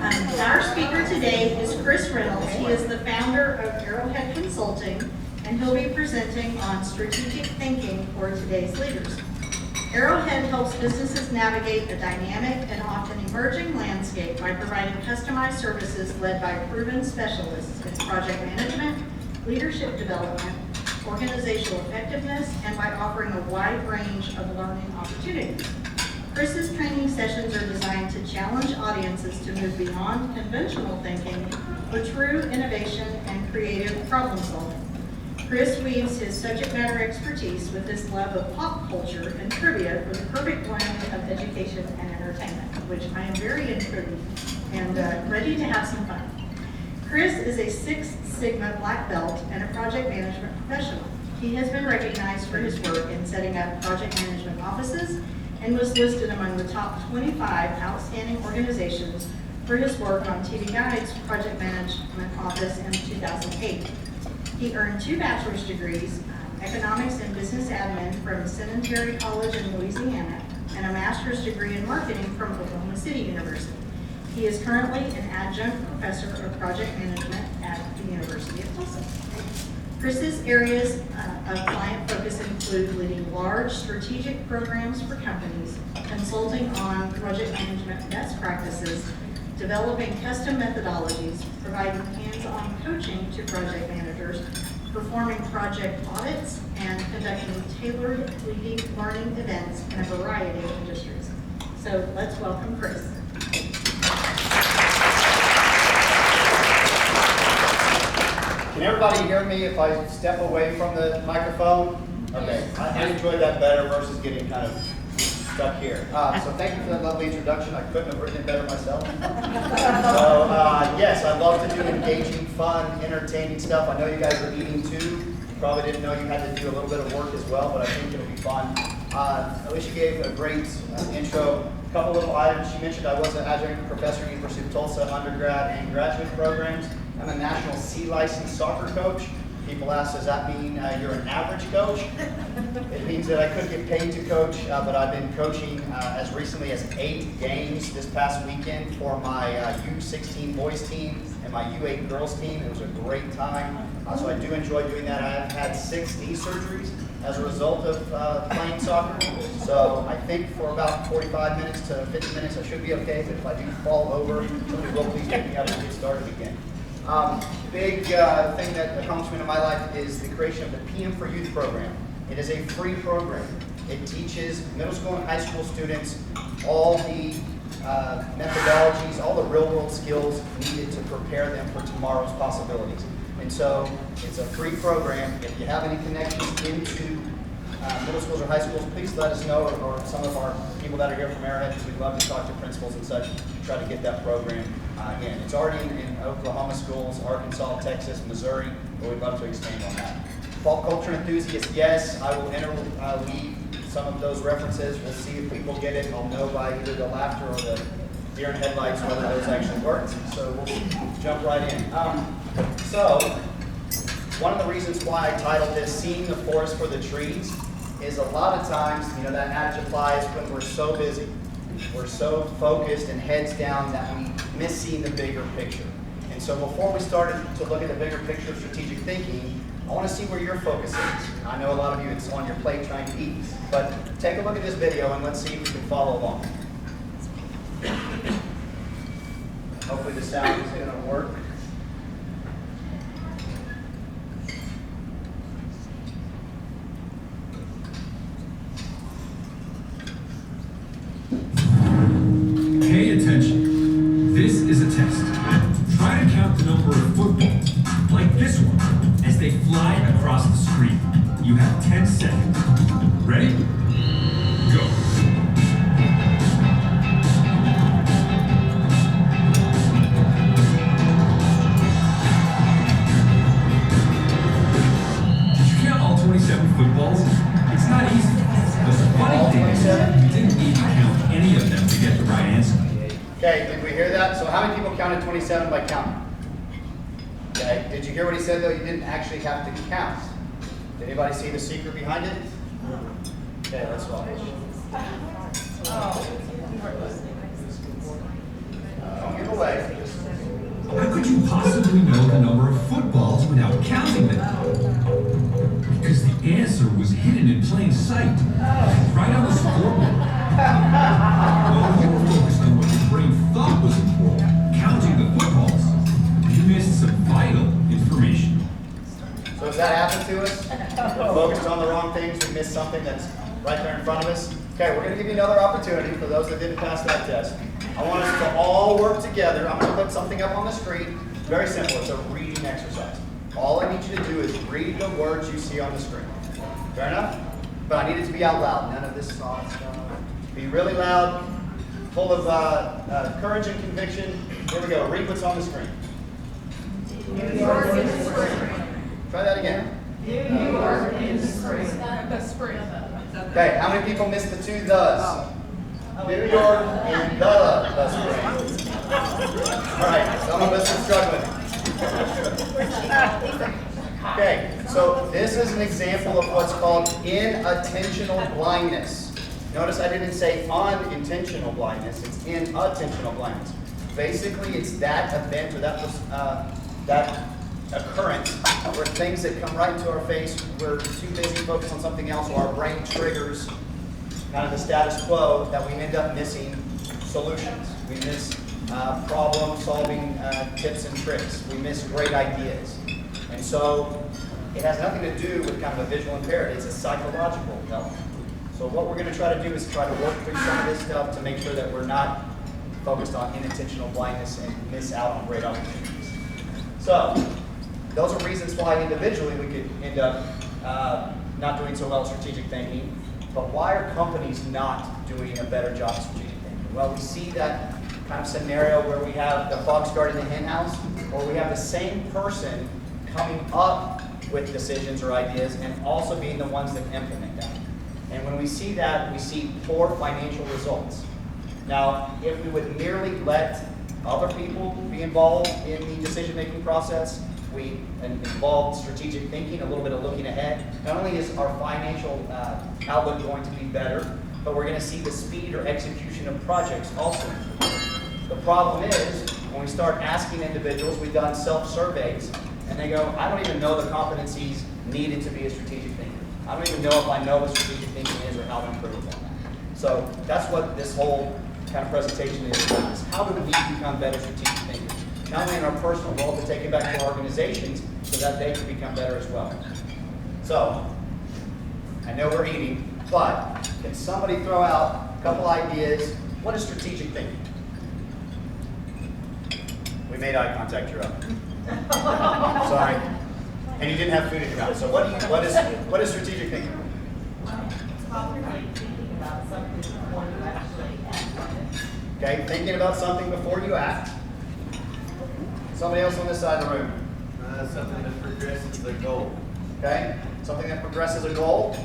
Our speaker today is Kris Reynolds. He is the founder of Arrowhead Consulting, and he'll be presenting on strategic thinking for today's leaders. Arrowhead helps businesses navigate a dynamic and often emerging landscape by providing customized services led by proven specialists in project management, leadership development, organizational effectiveness, and by offering a wide range of learning opportunities. Kris's training sessions are designed to challenge audiences to move beyond conventional thinking for true innovation and creative problem solving. Kris weaves his subject matter expertise with his love of pop culture and trivia for the perfect blend of education and entertainment, which I am very intrigued and ready to have some fun. Kris is a Six Sigma black belt and a project management professional. He has been recognized for his work in setting up project management offices and was listed among the top 25 outstanding organizations for his work on TV Guide's project management office in 2008. He earned 2 bachelor's degrees, economics and business admin from Seminary College in Louisiana, and a master's degree in marketing from Oklahoma City University. He is currently an adjunct professor of project management at the University of Tulsa. Kris's areas of client focus include leading large strategic programs for companies, consulting on project management best practices, developing custom methodologies, providing hands-on coaching to project managers, performing project audits, and conducting tailored learning events in a variety of industries. So let's welcome Kris. Can everybody hear me if I step away from the microphone? Okay, I enjoyed that better versus getting kind of stuck here. So thank you for that lovely introduction. I couldn't have written it better myself. So yes, I love to do engaging, fun, entertaining stuff. I know you guys are eating too. You probably didn't know you had to do a little bit of work as well, but I think it'll be fun. Alicia gave a great intro. A couple little items. She mentioned I was an adjunct professor at the University of Tulsa, undergrad and graduate programs. I'm a national C licensed soccer coach. People ask, does that mean you're an average coach? It means that I could get paid to coach, but I've been coaching as recently as 8 games this past weekend for my U16 boys team and my U8 girls team. It was a great time. So I do enjoy doing that. I've had 6 knee surgeries as a result of playing soccer. So I think for about 45 minutes to 50 minutes I should be okay, but if I do fall over, somebody will please pick me up and get started again. Big thing that accomplishment in my life is the creation of the PM for Youth program. It is a free program. It teaches middle school and high school students all the methodologies, all the real world skills needed to prepare them for tomorrow's possibilities. And so it's a free program. If you have any connections into middle schools or high schools, please let us know, or some of our people that are here from Arrowhead, because we'd love to talk to principals and such to try to get that program in. It's already in Oklahoma schools, Arkansas, Texas, Missouri, but we'd love to expand on that. Pop culture enthusiasts, yes, I will leave some of those references. We'll see if people get it. I'll know by either the laughter or the deer in headlights whether those actually work. So we'll jump right in. So one of the reasons why I titled this "Seeing the Forest for the Trees" is a lot of times, that adage applies when we're so busy. We're so focused and heads down that we miss seeing the bigger picture. And so before we started to look at the bigger picture of strategic thinking, I want to see where your focus is. I know a lot of you, it's on your plate trying to eat, but take a look at this video and let's see if we can follow along. Hopefully the sound is going to work. Pay attention. This is a test. Try to count the number of footballs, like this one, as they fly across the screen. You have 10 seconds. Ready? Go. Did you count all 27 footballs? It's not easy. The funny thing is, you didn't need to count any of them to get the right answer. Okay, did we hear that? So how many people counted 27 by counting? Okay, did you hear what he said though? You didn't actually have to count. Did anybody see the secret behind it? Okay, let's watch. Don't give away. possibly know the number of footballs without counting them? Because the answer was hidden in plain sight, right on the scoreboard. While you were focused on what your brain thought was important, counting the footballs, you missed some vital information. So has that happened to us? Focused on the wrong things, we missed something that's right there in front of us. Okay, we're going to give you another opportunity for those that didn't pass that test. I want us to all work together. I'm going to put something up on the screen. Very simple. It's a reading exercise. All I need you to do is read the words you see on the screen. Fair enough? But I need it to be out loud. None of this soft stuff. Be really loud, full of courage and conviction. Here we go. Read what's on the screen. New York in the spring. Try that again. New York in the spring. The spring. Okay, how many people missed the two thes? New York in the spring. All right, some of us are struggling. Okay, so this is an example of what's called inattentional blindness. Notice I didn't say unintentional blindness, it's inattentional blindness. Basically, it's that event or that occurrence where things that come right into our face, we're too busy focused on something else, or our brain triggers kind of the status quo that we end up missing solutions. We miss problem-solving tips and tricks. We miss great ideas. And so it has nothing to do with kind of a visual impairment. It's a psychological element. So what we're going to try to do is try to work through some of this stuff to make sure that we're not focused on inattentional blindness and miss out on great opportunities. So those are reasons why individually we could end up not doing so well at strategic thinking. But why are companies not doing a better job at strategic thinking? Well, we see that kind of scenario where we have the fox guarding the hen house, or we have the same person coming up with decisions or ideas and also being the ones that implement them. And when we see that, we see poor financial results. Now, if we would merely let other people be involved in the decision-making process, we involve strategic thinking, a little bit of looking ahead. Not only is our financial outlook going to be better, but we're going to see the speed or execution of projects also improve. The problem is, when we start asking individuals, we've done self-surveys, and they go, I don't even know the competencies needed to be a strategic thinker. I don't even know if I know what strategic thinking is or how to improve on that. So that's what this whole kind of presentation is about, is how do we become better strategic thinkers? Not only in our personal role, but take it back to our organizations so that they can become better as well. So, I know we're eating, but can somebody throw out a couple ideas? What is strategic thinking? We made eye contact, you're up. Sorry. And you didn't have food in your mouth. So what is strategic thinking? It's probably thinking about something before you actually act on it. Okay, thinking about something before you act. Somebody else on this side of the room. Something that progresses the goal. Okay, something that progresses a goal.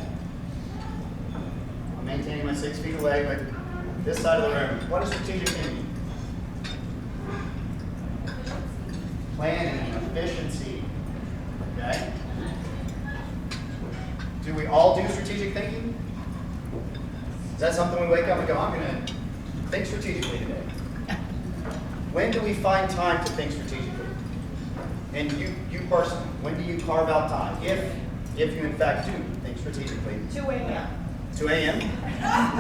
I'm maintaining my 6 feet away, but this side of the room. What is strategic thinking? Planning, efficiency. Okay. Do we all do strategic thinking? Is that something we wake up and go, I'm going to think strategically today? When do we find time to think strategically? And you personally, when do you carve out time? If you in fact do think strategically. 2 a.m. 2 a.m.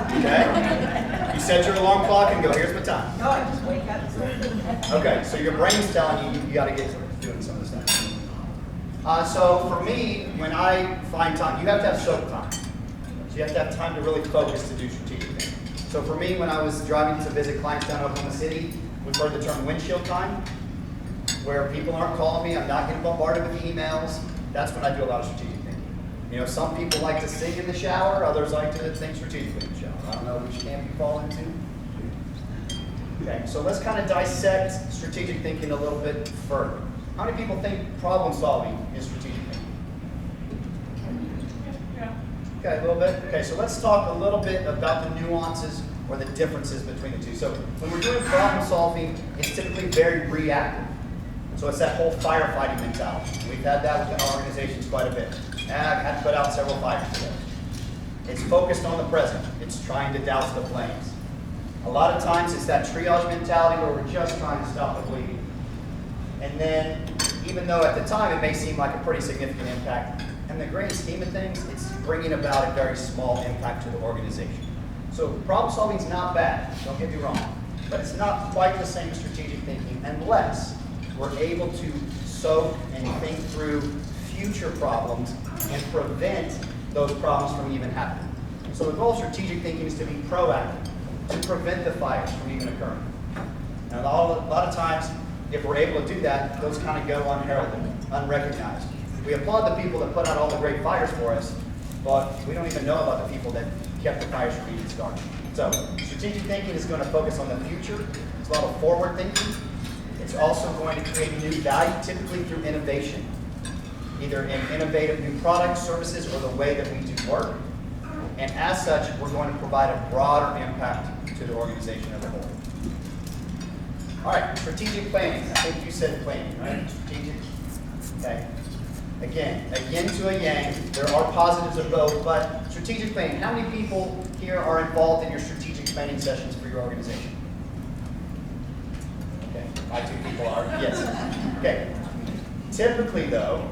Okay. You set your alarm clock and go, here's my time. No, I just wake up. Okay, so your brain's telling you got to get doing some of this stuff. So for me, when I find time, you have to have soak time. So you have to have time to really focus to do strategic things. So for me, when I was driving to visit clients down in Oklahoma City, we've heard the term windshield time, where people aren't calling me, I'm not getting bombarded with emails. That's when I do a lot of strategic thinking. You know, some people like to sing in the shower, others like to think strategically in the shower. I don't know which camp you fall into. Okay, so let's kind of dissect strategic thinking a little bit further. How many people think problem solving is strategic thinking? Okay, a little bit. Okay, so let's talk a little bit about the nuances or the differences between the two. So when we're doing problem solving, it's typically very reactive. So it's that whole firefighting mentality. We've had that within our organizations quite a bit. And I've had to put out several fires today. It's focused on the present. It's trying to douse the flames. A lot of times it's that triage mentality where we're just trying to stop the bleeding. And then, even though at the time it may seem like a pretty significant impact, in the grand scheme of things, it's bringing about a very small impact to the organization. So problem solving is not bad, don't get me wrong, but it's not quite the same as strategic thinking unless we're able to soak and think through future problems and prevent those problems from even happening. So the goal of strategic thinking is to be proactive, to prevent the fires from even occurring. Now, a lot of times, if we're able to do that, those kind of go unheralded, unrecognized. We applaud the people that put out all the great fires for us, but we don't even know about the people that kept the fires from being started. So, strategic thinking is going to focus on the future. It's a lot of forward thinking. It's also going to create new value, typically through innovation, either in innovative new products, services, or the way that we do work. And as such, we're going to provide a broader impact to the organization as a whole. All right, strategic planning. I think you said planning, right? Strategic. Okay. Again, a yin to a yang. There are positives of both, but strategic planning. How many people here are involved in your strategic planning sessions for your organization? Okay, my 2 people are. Yes. Okay. Typically, though,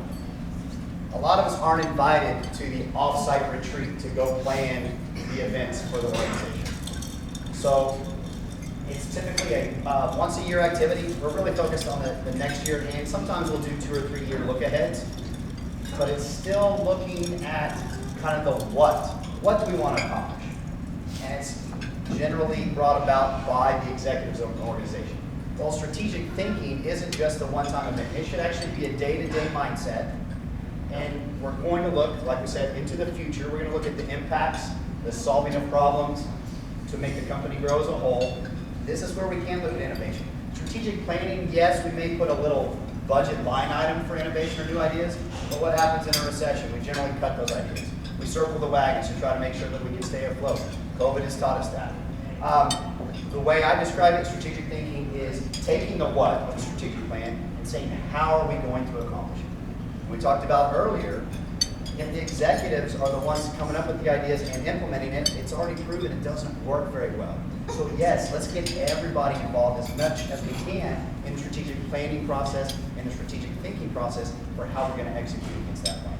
a lot of us aren't invited to the off-site retreat to go plan the events for the organization. So it's typically a once-a-year activity. We're really focused on the next year at hand. Sometimes we'll do 2 or 3 year look-aheads, but it's still looking at kind of the what. What do we want to accomplish? And it's generally brought about by the executives of the organization. Well, strategic thinking isn't just a one-time event. It should actually be a day-to-day mindset. And we're going to look, like we said, into the future. We're going to look at the impacts, the solving of problems to make the company grow as a whole. This is where we can look at innovation. Strategic planning, yes, we may put a little budget line item for innovation or new ideas, but what happens in a recession? We generally cut those ideas. We circle the wagons to try to make sure that we can stay afloat. COVID has taught us that. The way I describe it, strategic thinking is taking the what of the strategic plan and saying, how are we going to accomplish it? We talked about earlier, if the executives are the ones coming up with the ideas and implementing it, it's already proven it doesn't work very well. So yes, let's get everybody involved as much as we can in the strategic planning process and the strategic thinking process for how we're going to execute against that plan.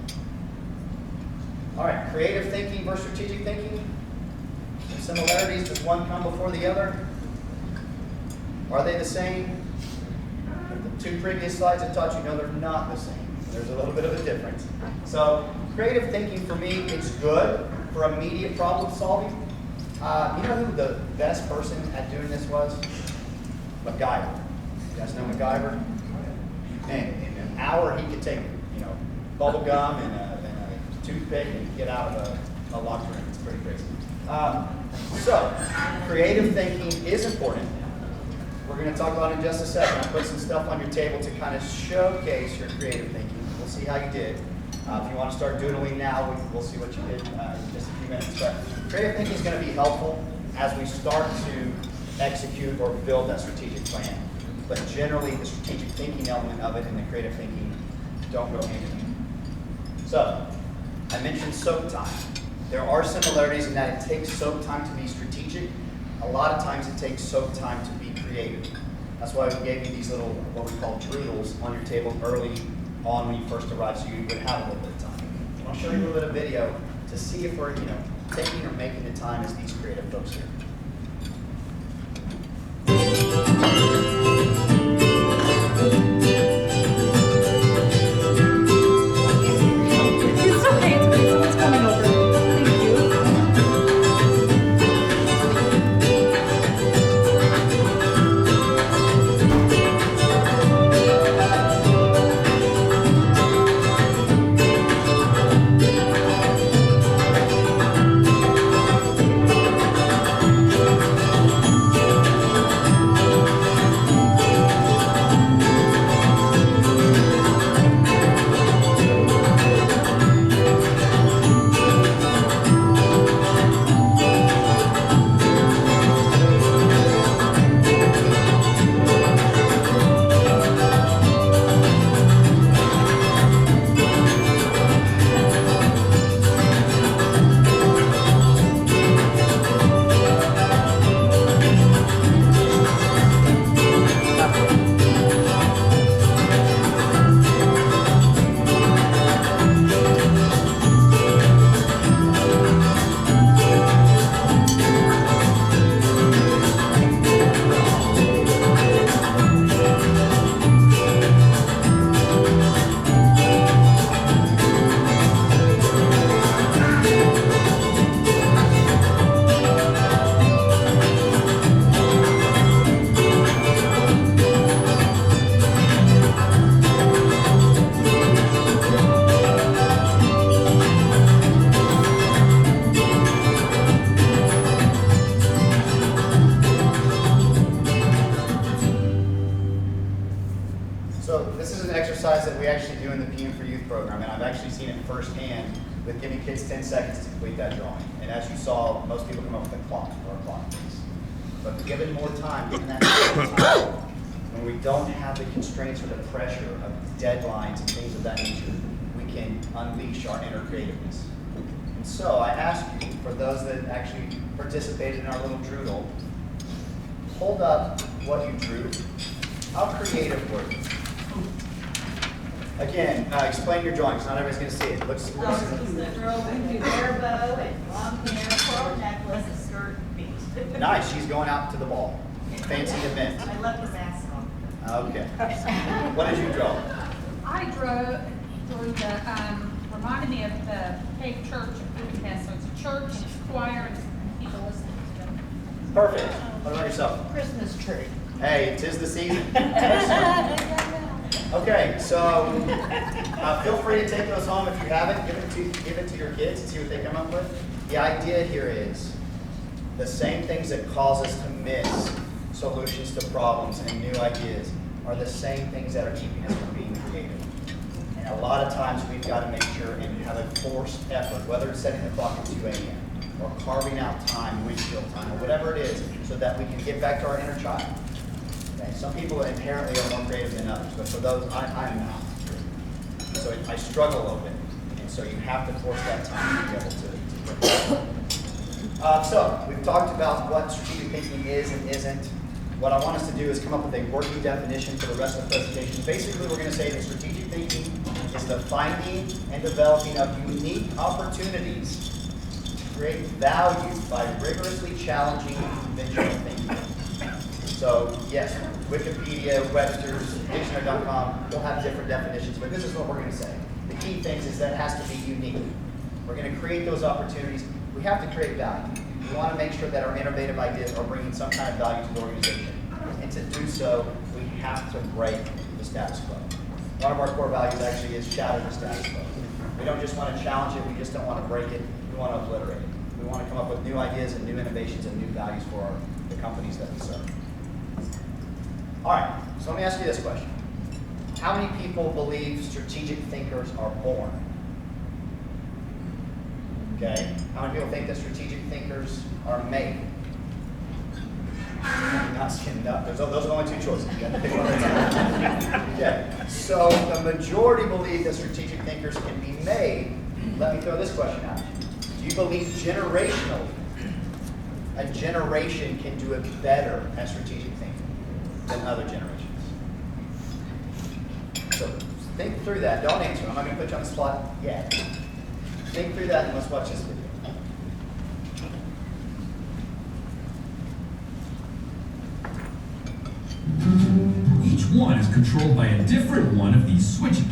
All right, creative thinking versus strategic thinking. Some similarities, does one come before the other? Are they the same? The 2 previous slides I taught you, no, they're not the same. There's a little bit of a difference. So creative thinking for me, it's good for immediate problem solving. You know who the best person at doing this was? MacGyver. You guys know MacGyver? Man, in an hour he could take, bubble gum and a toothpick and get out of a locker room. It's pretty crazy. So creative thinking is important. We're going to talk about it in just a second. I'll put some stuff on your table to kind of showcase your creative thinking. We'll see how you did. If you want to start doodling now, we'll see what you did in just a few minutes. But creative thinking is going to be helpful as we start to execute or build that strategic plan. But generally, the strategic thinking element of it and the creative thinking don't go hand in hand. So, I mentioned soak time. There are similarities in that it takes soak time to be strategic. A lot of times it takes soak time to be creative. That's why we gave you these little, what we call doodles on your table early on when you first arrived, so you would have a little bit of time. I'll show you a little bit of video to see if we're, taking or making the time as these creative folks here. It's okay, someone's coming over. Thank you. So this is an exercise that we actually do in the PM for Youth program, and I've actually seen it firsthand with giving kids 10 seconds to complete that drawing. And as you saw, most people come up with a clock or a clock face. But given more time, given that time, when we don't have the constraints or the pressure of deadlines and things of that nature, we can unleash our inner creativeness. And so I ask you, for those that actually participated in our little doodle, hold up what you drew. How creative were you? Again, explain your drawing, because not everybody's going to see it. It looks The girl with hair bow and long hair, pearl necklace, a skirt, feet. nice. She's going out to the ball. Fancy event. I left the mask on. Okay. What did you draw? I drew the, reminded me of the Cape Church in Budapest. So it's a church and it's a choir and people listening to them. Perfect. What about yourself? Christmas tree. Hey, 'tis the season. Okay, so feel free to take those home if you haven't. Give it to your kids and see what they come up with. The idea here is the same things that cause us to miss solutions to problems and new ideas are the same things that are keeping us from being creative. And a lot of times we've got to make sure and have a forced effort, whether it's setting the clock at 2 a.m. or carving out time, windshield time, or whatever it is, so that we can get back to our inner child. Okay? Some people inherently are more creative than others, but for those, I'm not. So I struggle a little bit, and so you have to force that time to be able to bring it. So we've talked about what strategic thinking is and isn't. What I want us to do is come up with a working definition for the rest of the presentation. Basically, we're going to say that strategic thinking is the finding and developing of unique opportunities to create value by rigorously challenging conventional thinking. So yes, Wikipedia, Webster's, Dictionary.com will have different definitions, but this is what we're going to say. The key things is that it has to be unique. We're going to create those opportunities. We have to create value. We want to make sure that our innovative ideas are bringing some kind of value to the organization. And to do so, we have to break the status quo. One of our core values actually is shatter the status quo. We don't just want to challenge it, we just don't want to break it, we want to obliterate it. We want to come up with new ideas and new innovations and new values for the companies that we serve. All right, so let me ask you this question. How many people believe strategic thinkers are born? Okay, how many people think that strategic thinkers are made? Not skinning up. Those are the only two choices. You got to pick one at a time. Okay, so the majority believe that strategic thinkers can be made. Let me throw this question at you. Do you believe generationally a generation can do it better at strategic thinking than other generations? So think through that. Don't answer. I'm not going to put you on the spot yet. Think through that and let's watch this video. Each one is controlled by a different one of these switches.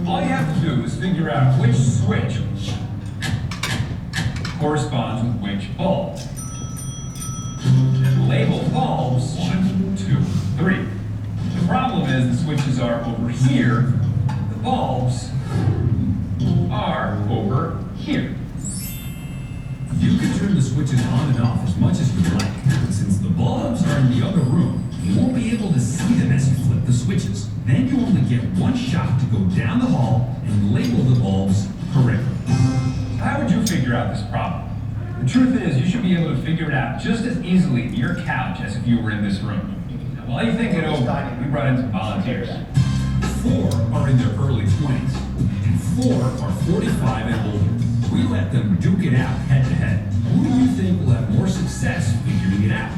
All you have to do is figure out which switch corresponds with which bulb. Label bulbs 1, 2, 3. The problem is the switches are over here. The bulbs are over here. You can turn the switches on and off as much as you like. Since the bulbs are in the other room, you won't be able to see them as you flip the switches. Then you only get one shot to go down the hall and label the bulbs correctly. How would you figure out this problem? The truth is, you should be able to figure it out just as easily in your couch as if you were in this room. Now, while you think it over, we brought in some volunteers. 4 are in their early 20s, and 4 are 45 and older. We let them duke it out head to head. Who do you think will have more success figuring it out?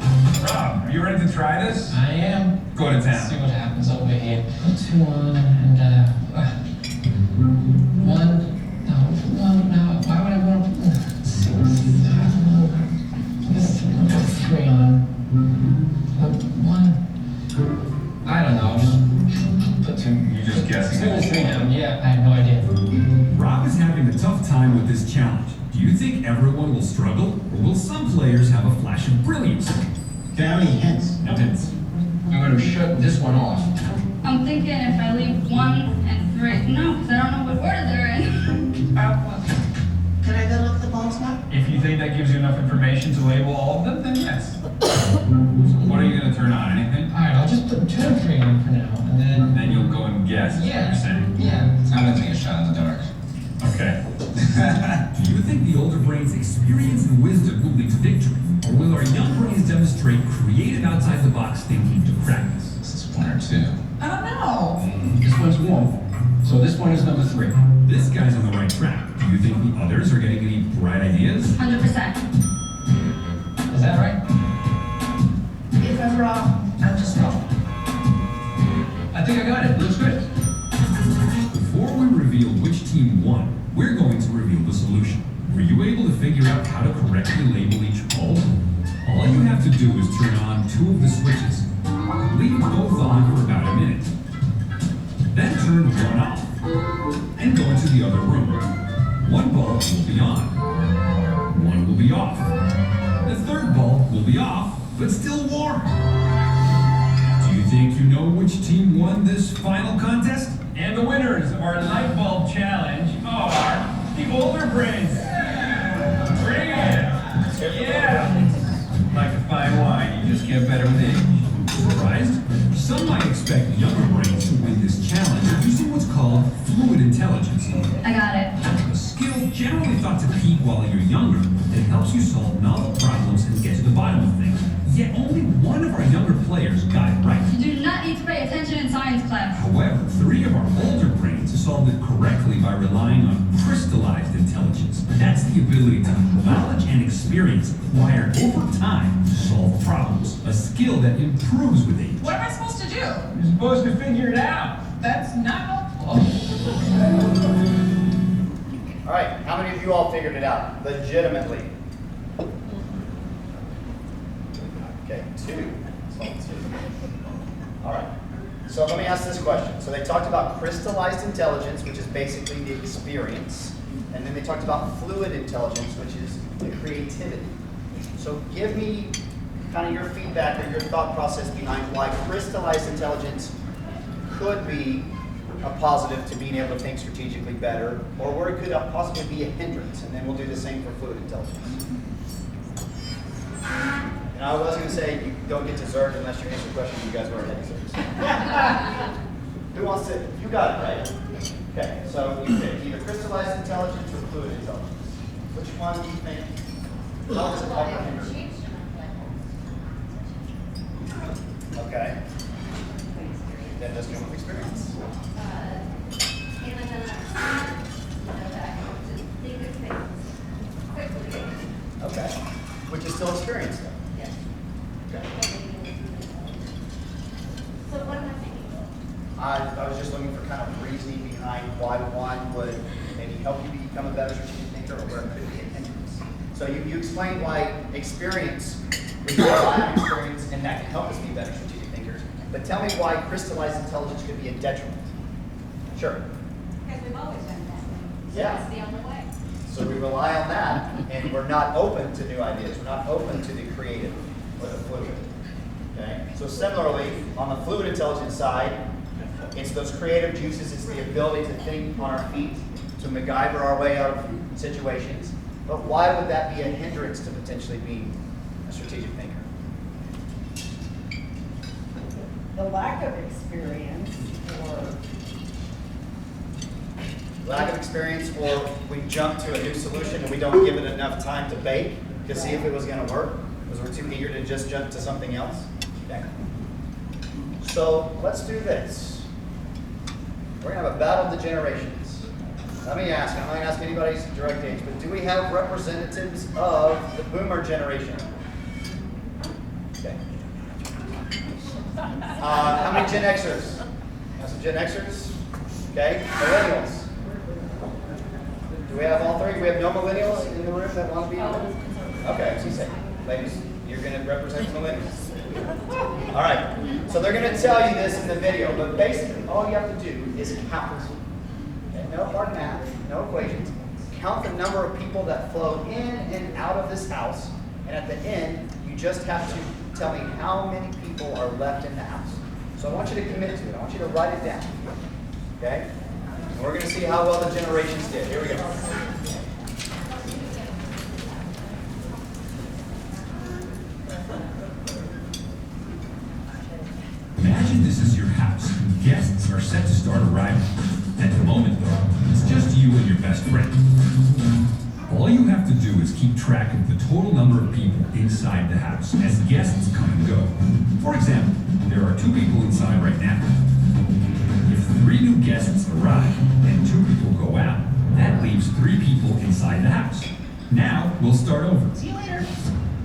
Rob, are you ready to try this? I am. Go to Let's see town. what happens over here. Put 2 on and 1. No, why would I want to put 6? This 3 on. 1. I don't know. Just put 2. You just guessing. 2 and 3 now. Yeah, I have no idea. Rob is having a tough time with this challenge. Do you think everyone will struggle, or will some players have a flash of brilliance? Do you have any hints? No hints. I'm going to shut this one off. I'm thinking if I leave 1 and 3, no, because I don't know what order they're in. Can I go look the bulbs now? If you think that gives you enough information to label all of them, then yes. So what are you going to turn on? Anything? All right, I'll just put 2 and 3 on for now, and then Then you'll go and guess? is what you're saying. Yeah, I'm gonna take a shot in the dark. Okay. Do you think the older brains' experience and wisdom will lead to victory? Or will our young brains demonstrate creative outside-the-box thinking to practice? Is this one or two? I don't know. This one's one. So this one is number 3. This guy's on the right track. Do you think the others are getting any bright ideas? 100%. Is that right? If I'm wrong, I'm just wrong. I think I got it. Looks good. Before we reveal which team won, we're going to reveal the solution. Were you able to figure out how to correctly label each bulb? All you have to do is turn on 2 of the switches. Leave both on for about a minute. Then turn one off and go into the other room. One bulb will be on. One will be off. The third bulb will be off, but still warm. Do you think you know which team won this final contest? And the winners of our light bulb challenge are the older brains. Bring it! Yeah! Like a fine wine, you just get better with age. Surprised? Some might expect younger brains to win this challenge using what's called fluid intelligence. I got it. A skill generally thought to peak while you're younger that helps you solve novel problems and get to the bottom of things. Yet only one of our younger players got it right. You do not need to pay attention in science class. However, 3 of our older brains solved it correctly by relying on crystallized intelligence. That's the ability to use knowledge and experience acquired over time to solve problems. A skill that improves with age. What am I supposed to do? You're supposed to figure it out. That's not helpful. All right, how many of you all figured it out legitimately? Okay, 2. That's all 2. All right. So let me ask this question. So they talked about crystallized intelligence, which is basically the experience. And then they talked about fluid intelligence, which is the creativity. So give me kind of your feedback or your thought process behind why crystallized intelligence could be a positive to being able to think strategically better, or where it could possibly be a hindrance. And then we'll do the same for fluid intelligence. And I was going to say you don't get dessert unless you answer the question. You guys already had desserts. Who wants to? You got it, right? Okay, so you pick either crystallized intelligence or fluid intelligence. Which one do you think helps it comprehend? Okay. That does come with experience. Okay. Which is still experience, though. Okay. So what am I thinking? I was just looking for kind of reasoning behind why one would maybe help you become a better strategic thinker, or where it could be a hindrance. So you explained why experience, we rely on experience, and that can help us be better strategic thinkers. But tell me why crystallized intelligence could be a detriment. Sure. Because we've always done that. So Yeah. that's the only way. So we rely on that, and we're not open to new ideas. We're not open to the creative or the fluid. Okay? So similarly, on the fluid intelligence side, it's those creative juices. It's the ability to think on our feet, to MacGyver our way out of situations. But why would that be a hindrance to potentially being a strategic thinker? The lack of experience or Lack of experience, or we jump to a new solution and we don't give it enough time to bake to see if it was going to work, because we're too eager to just jump to something else. Okay. So let's do this. We're going to have a battle of the generations. Let me ask, I'm not going to ask anybody's direct age, but do we have representatives of the boomer generation? Okay. How many Gen Xers? Have some Gen Xers? Okay. Millennials. Do we have all 3? We have no millennials in the room that want to be? Okay, so say, ladies, you're going to represent millennials. All right. So they're going to tell you this in the video, but basically all you have to do is count. Okay? No hard math, no equations. Count the number of people that flow in and out of this house, and at the end, you just have to tell me how many people are left in the house. So I want you to commit to it. I want you to write it down. Okay? And we're going to see how well the generations did. Here we go. Imagine this is your house. house. Guests are set to start arriving. At the moment, though, it's just you and your best friend. All you have to do is keep track of the total number of people inside the house as guests come and go. For example, there are 2 people inside right now. If 3 new guests arrive and 2 people go out, that leaves 3 people inside the house. Now, we'll start over. See you later.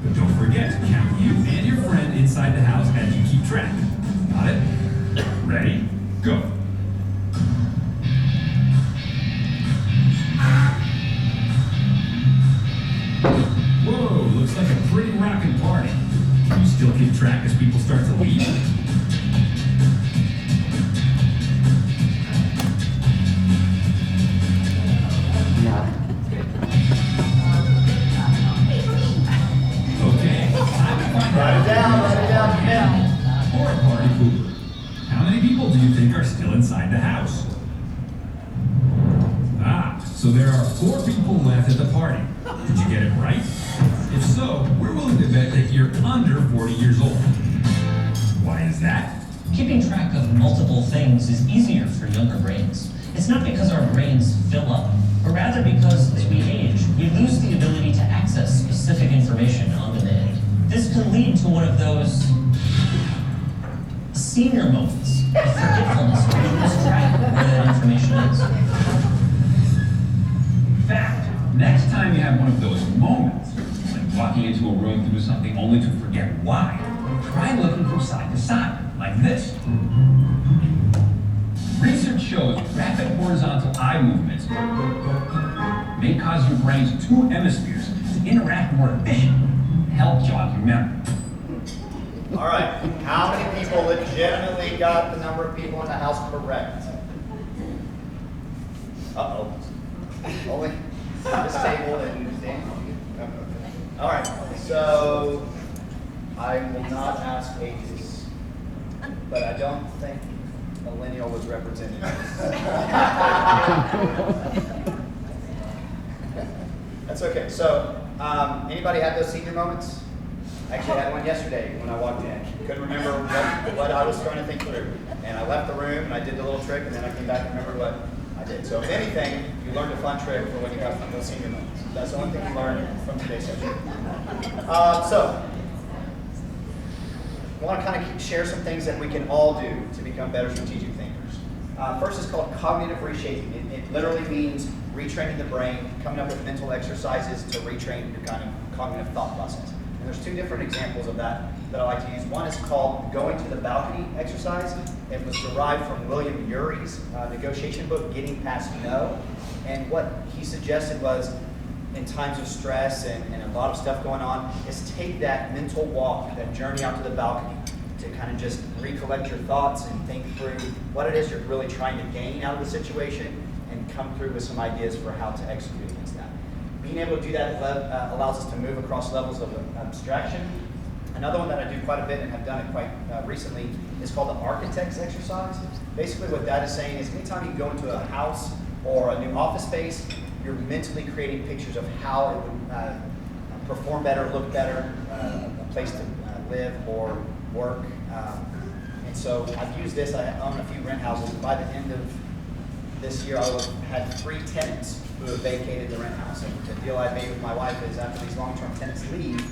But don't forget to count you and your friend inside the house as you keep track. Got it? Ready? Go. Whoa, looks like a pretty rockin' party. Can you still keep track as people start to leave? Okay, time to find Write it down, now. Or a party pooper. How many people do you think are still inside the house? Ah, so there are 4 people left at the party. Did you get it right? If so, we're willing to bet that you're under 40 years old. Why is that? Keeping track of multiple things is easier for younger brains. It's not because our brains fill up, but rather because as we age, we lose the ability to access specific information on demand. This can lead to one of those senior moments of forgetfulness where you lose track of where that information is. In fact, next time you have one of those moments, like walking into a room to do something only to forget why, try looking from side to side, like this. Research shows rapid horizontal eye movements may cause your brain's 2 hemispheres to interact more efficiently and help jog your memory. All right, how many people legitimately got the number of people in the house correct? Uh-oh. Only this table and Dan? All right, so I will not ask ages, but I don't think millennial was represented. That's okay. So, anybody had those senior moments? I actually had one yesterday when I walked in. Couldn't remember what I was trying to think through. And I left the room and I did the little trick and then I came back and remembered what I did. So if anything, you learned a fun trick for when you have those senior moments. That's the only thing you learned from today's session. So, I want to kind of share some things that we can all do to become better strategic thinkers. First is called cognitive reshaping. It literally means retraining the brain, coming up with mental exercises to retrain your kind of cognitive thought process. And there's 2 different examples of that I like to use. One is called going to the balcony exercise. It was derived from William Urey's negotiation book, Getting Past No. And what he suggested was, in times of stress and a lot of stuff going on, is take that mental walk, that journey out to the balcony to kind of just recollect your thoughts and think through what it is you're really trying to gain out of the situation and come through with some ideas for how to execute against that. Being able to do that allows us to move across levels of abstraction. Another one that I do quite a bit and have done it quite recently is called the architect's exercise. Basically what that is saying is anytime you go into a house or a new office space, you're mentally creating pictures of how it would perform better, look better, a place to live or work. And so I've used this. I own a few rent houses. By the end of this year, I will have had 3 tenants who have vacated the rent house. And the deal I made with my wife is after these long-term tenants leave,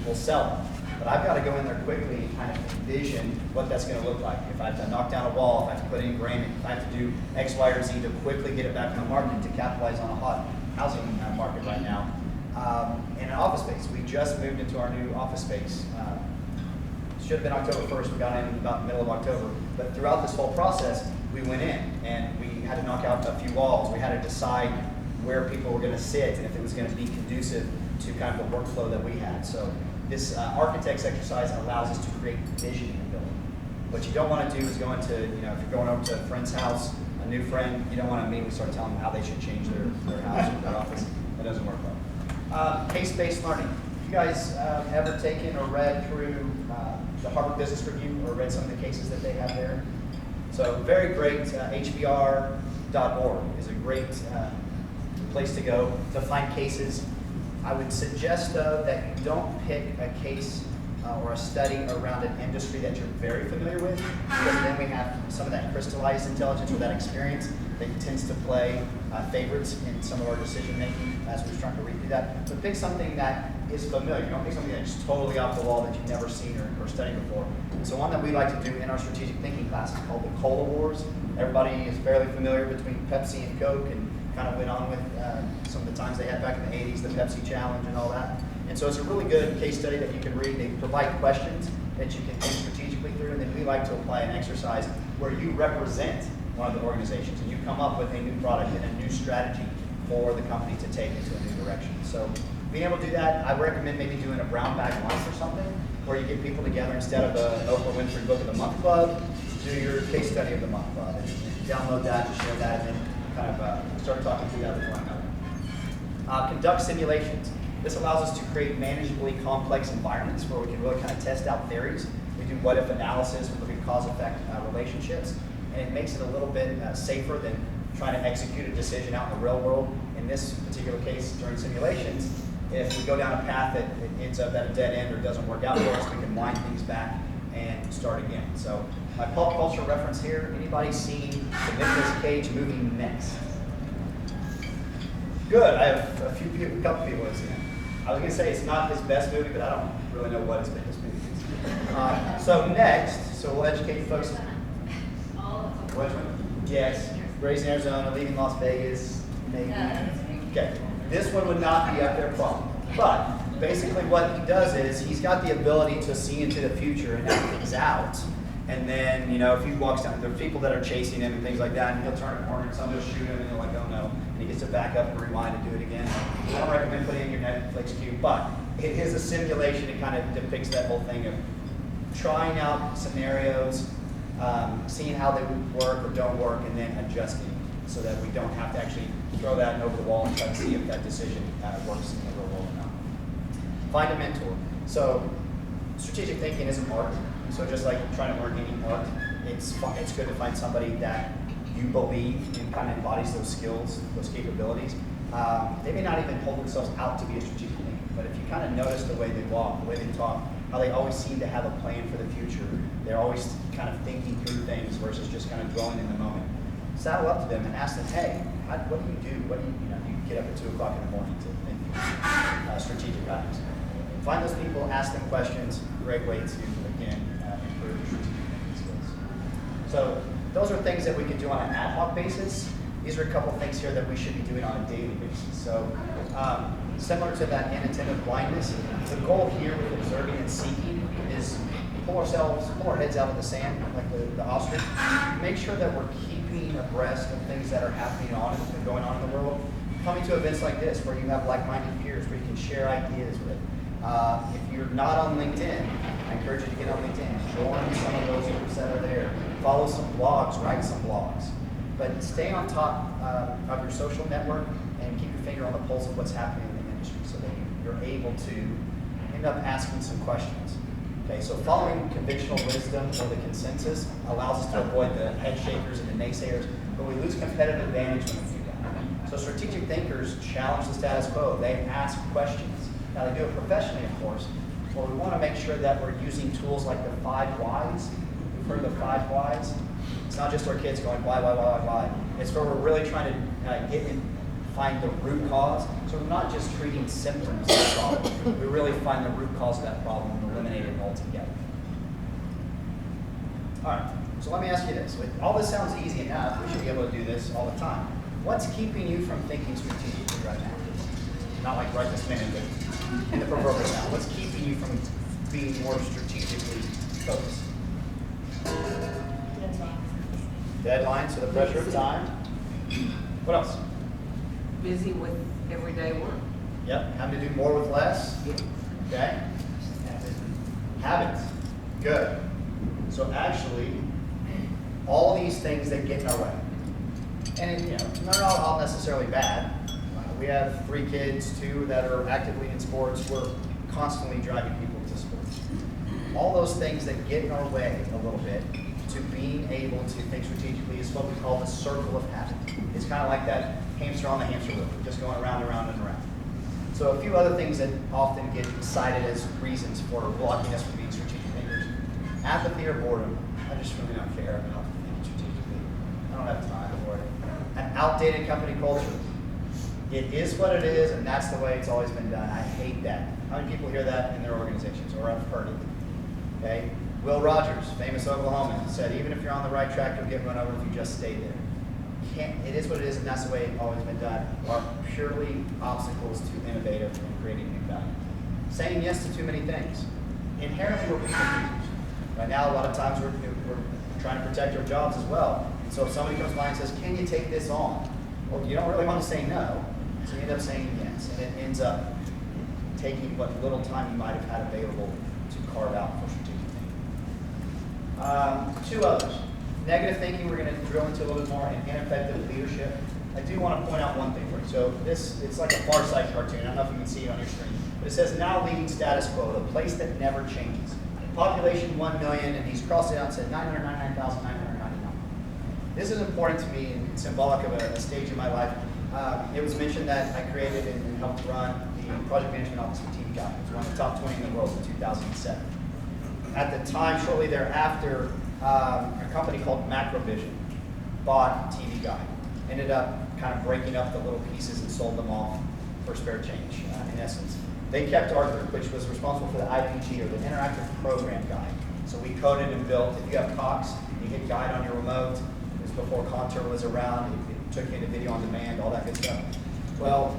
we'll sell them. But I've got to go in there quickly and kind of envision what that's going to look like. If I have to knock down a wall, if I have to put in granite, if I have to do X, Y, or Z to quickly get it back in the market to capitalize on a hot housing market right now. In an office space, we just moved into our new office space. Should have been October 1st, we got in about the middle of October. But throughout this whole process, we went in and we had to knock out a few walls. We had to decide where people were going to sit and if it was going to be conducive to kind of the workflow that we had. So this architect's exercise allows us to create vision in the building. What you don't want to do is go into, if you're going over to a friend's house, a new friend, you don't want to immediately start telling them how they should change their house or their office. That doesn't work well. Case-based learning. You guys ever taken or read through the Harvard Business Review or read some of the cases that they have there? So very great, HBR.org is a great place to go to find cases. I would suggest, though, that you don't pick a case or a study around an industry that you're very familiar with, because then we have some of that crystallized intelligence or that experience that tends to play favorites in some of our decision making as we're trying to read through that. But pick something that is familiar. Don't pick something that's totally off the wall that you've never seen or studied before. So one that we like to do in our strategic thinking class is called the Cola Wars. Everybody is fairly familiar between Pepsi and Coke, and kind of went on with some of the times they had back in the 80s, the Pepsi Challenge and all that. And so it's a really good case study that you can read. They provide questions that you can think strategically through, and then we like to apply an exercise where you represent one of the organizations and you come up with a new product and a new strategy for the company to take into a new direction. So being able to do that, I recommend maybe doing a brown bag lunch or something, where you get people together instead of an Oprah Winfrey Book of the Month Club, do your case study of the month club, and download that, and share that, and then kind of start talking through that with one another. Conduct simulations. This allows us to create manageably complex environments where we can really kind of test out theories. We do what-if analysis, we look at cause-effect relationships, and it makes it a little bit safer than trying to execute a decision out in the real world. In this particular case, during simulations, if we go down a path that it ends up at a dead end or doesn't work out for us, we can wind things back and start again. So my pop culture reference here, anybody seen the Nicolas Cage movie Next? Good, I have a couple people have seen it. I was gonna say it's not his best movie, but I don't really know what his best movie is. So Next, so we'll educate folks. Which one? Yes, Raising Arizona, Leaving Las Vegas, maybe. Okay, this one would not be up there probably. But basically what he does is he's got the ability to see into the future and act things out. And then, you know, if he walks down, there are people that are chasing him and things like that, and he'll turn a corner and somebody will shoot him and he'll like, oh no. And he gets to back up and rewind and do it again. I don't recommend putting it in your Netflix queue, but it is a simulation. It kind of depicts that whole thing of trying out scenarios, seeing how they would work or don't work, and then adjusting so that we don't have to actually throw that over the wall and try to see if that decision works in the real world or not. Find a mentor. So strategic thinking is an art. So just like trying to learn any art, it's good to find somebody that you believe and kind of embodies those skills, those capabilities. They may not even hold themselves out to be a strategic thinker, but if you kind of notice the way they walk, the way they talk, how they always seem to have a plan for the future, they're always kind of thinking through things versus just kind of dwelling in the moment. Saddle up to them and ask them, hey, what do you do? What do you get up at 2 o'clock in the morning to think strategic items. Find those people, ask them questions, great way to, again, improve your strategic thinking skills. So those are things that we can do on an ad hoc basis. These are a couple things here that we should be doing on a daily basis. So similar to that inattentive blindness, the goal here with observing and seeking is pull our heads out of the sand, like the ostrich. Make sure that we're keeping abreast of things that are happening and going on in the world. Coming to events like this where you have like-minded peers where you can share ideas with. If you're not on LinkedIn, I encourage you to get on LinkedIn. Join some of those groups that are there. Follow some blogs, write some blogs. But stay on top of your social network and keep your finger on the pulse of what's happening in the industry so that you're able to end up asking some questions. Okay, so following conventional wisdom or the consensus allows us to avoid the head shakers and the naysayers, but we lose competitive advantage when we do that. So strategic thinkers challenge the status quo. They ask questions. Now they do it professionally, of course, but we want to make sure that we're using tools like the 5 whys. You've heard of the 5 whys? It's not just our kids going why. It's where we're really trying to get in, find the root cause. So we're not just treating symptoms of the problem. We really find the root cause of that problem and eliminate it altogether. All right, so let me ask you this. All this sounds easy enough. We should be able to do this all the time. What's keeping you from thinking strategically right now? Not like right this minute, but in the proverbial now. What's keeping you from being more strategically focused? Deadlines, so the pressure of time. What else? Busy with everyday work. Yep, having to do more with less. Okay. Habits. Good. So actually, all these things that get in our way, and they're not all necessarily bad. We have 3 kids, 2 that are actively in sports. We're constantly driving people to sports. All those things that get in our way a little bit to being able to think strategically is what we call the circle of habit. It's kind of like that hamster on the hamster wheel, just going around and around and around. So a few other things that often get cited as reasons for blocking us from being strategic thinkers. Apathy or boredom. I just really don't care about thinking strategically. I don't have time for it. An outdated company culture. It is what it is, and that's the way it's always been done. I hate that. How many people hear that in their organizations, or have heard it? Okay? Will Rogers, famous Oklahoman, said, even if you're on the right track, you'll get run over if you just stay there. It is what it is, and that's the way it's always been done, are purely obstacles to innovative and creating new value. Saying yes to too many things. Inherently, we're people pleasers. Right now, a lot of times we're trying to protect our jobs as well. And so if somebody comes by and says, can you take this on? Well, you don't really want to say no, so you end up saying yes. And it ends up taking what little time you might have had available to carve out for strategic thinking. Two others. Negative thinking, we're going to drill into a little bit more, and ineffective leadership. I do want to point out one thing for you. So it's like a Far Side cartoon. I don't know if you can see it on your screen. But it says, now leading status quo, the place that never changes. Population 1 million, and he's crossed it out and said 999,999. This is important to me and symbolic of a stage in my life. It was mentioned that I created and helped run the project management office for TV Guide. It was one of the top 20 in the world in 2007. At the time, shortly thereafter, a company called Macrovision bought TV Guide. Ended up kind of breaking up the little pieces and sold them off for spare change, in essence. They kept our group, which was responsible for the IPG, or the Interactive Program Guide. So we coded and built. If you have Cox, you hit Guide on your remote. It was before Contour was around. It took you into video on demand, all that good stuff. Well,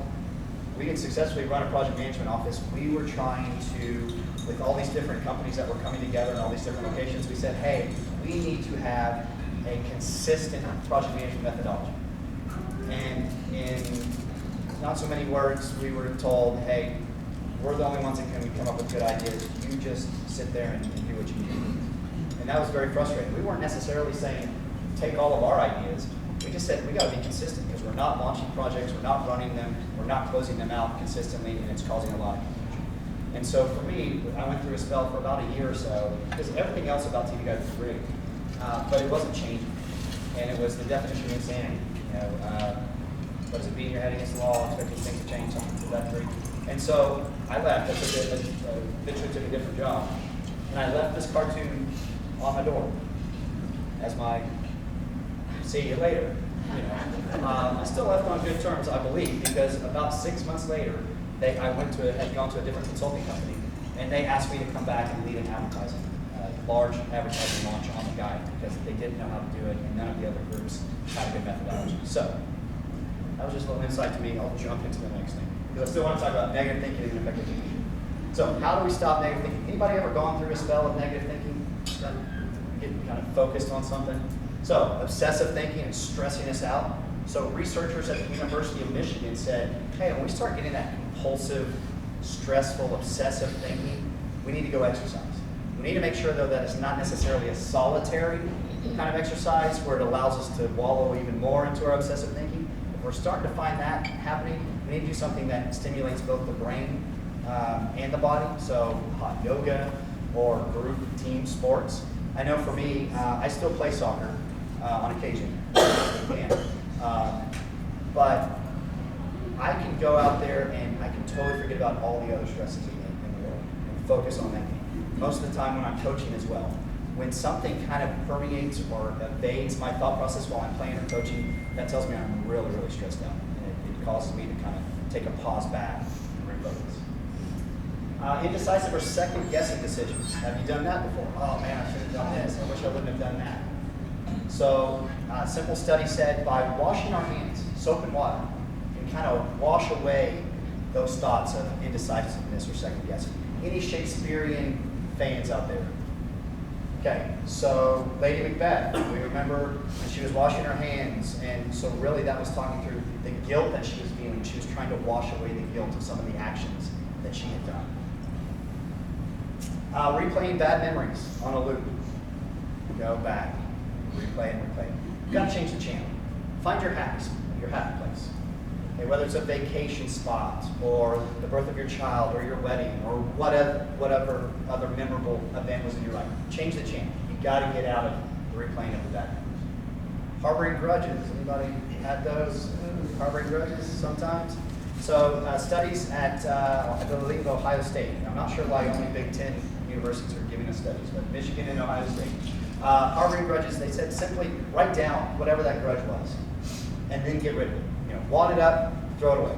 we had successfully run a project management office. We were trying to, with all these different companies that were coming together in all these different locations, we said, hey, we need to have a consistent project management methodology. And in not so many words, we were told, hey, we're the only ones that can come up with good ideas. You just sit there and do what you need. And that was very frustrating. We weren't necessarily saying, take all of our ideas. We just said, we got to be consistent because we're not launching projects, we're not running them, we're not closing them out consistently, and it's causing a lot of confusion. And so for me, I went through a spell for about a year or so, because everything else about TV Guide was great, but it wasn't changing. And it was the definition of insanity. You know, what does it mean? You're heading against the law, expecting things to change, something to that degree. And so I left. I eventually took a different job. And I left this cartoon on my door as my see you later. You know, I still left on good terms, I believe, because about 6 months later, had gone to a different consulting company, and they asked me to come back and lead an advertising, large advertising launch on the guide, because they didn't know how to do it, and none of the other groups had a good methodology. So that was just a little insight to me. I'll jump into the next thing, because I still want to talk about negative thinking and ineffective thinking. So how do we stop negative thinking? Anybody ever gone through a spell of negative thinking? Getting kind of focused on something? So obsessive thinking and stressing us out. So researchers at the University of Michigan said, hey, when we start getting that compulsive, stressful, obsessive thinking, we need to go exercise. We need to make sure, though, that it's not necessarily a solitary kind of exercise where it allows us to wallow even more into our obsessive thinking. If we're starting to find that happening, we need to do something that stimulates both the brain and the body. So hot yoga or group team sports. I know for me, I still play soccer on occasion. But I can go out there and I can totally forget about all the other stresses in the world and focus on that game. Most of the time when I'm coaching as well, when something kind of permeates or evades my thought process while I'm playing or coaching, that tells me I'm really, really stressed out. And it causes me to kind of take a pause back and refocus. Indecisive or second-guessing decisions. Have you done that before? Oh man, I should have done this. I wish I wouldn't have done that. So a simple study said by washing our hands, soap and water, can kind of wash away those thoughts of indecisiveness or second guessing. Any Shakespearean fans out there? Okay, so Lady Macbeth, we remember when she was washing her hands, and so really that was talking through the guilt that she was feeling. She was trying to wash away the guilt of some of the actions that she had done. Replaying bad memories on a loop. Go back. Replay and replay. You've got to change the channel. Find your happy place. Okay, whether it's a vacation spot or the birth of your child or your wedding or whatever other memorable event was in your life. Change the channel. You've got to get out of the replaying of the bad memories. Harboring grudges. Anybody had those? Harboring grudges sometimes? So studies at, I believe, Ohio State. I'm not sure why only Big Ten universities are giving us studies, but Michigan and Ohio State. Harboring grudges, they said simply write down whatever that grudge was, and then get rid of it. Wad it up, throw it away.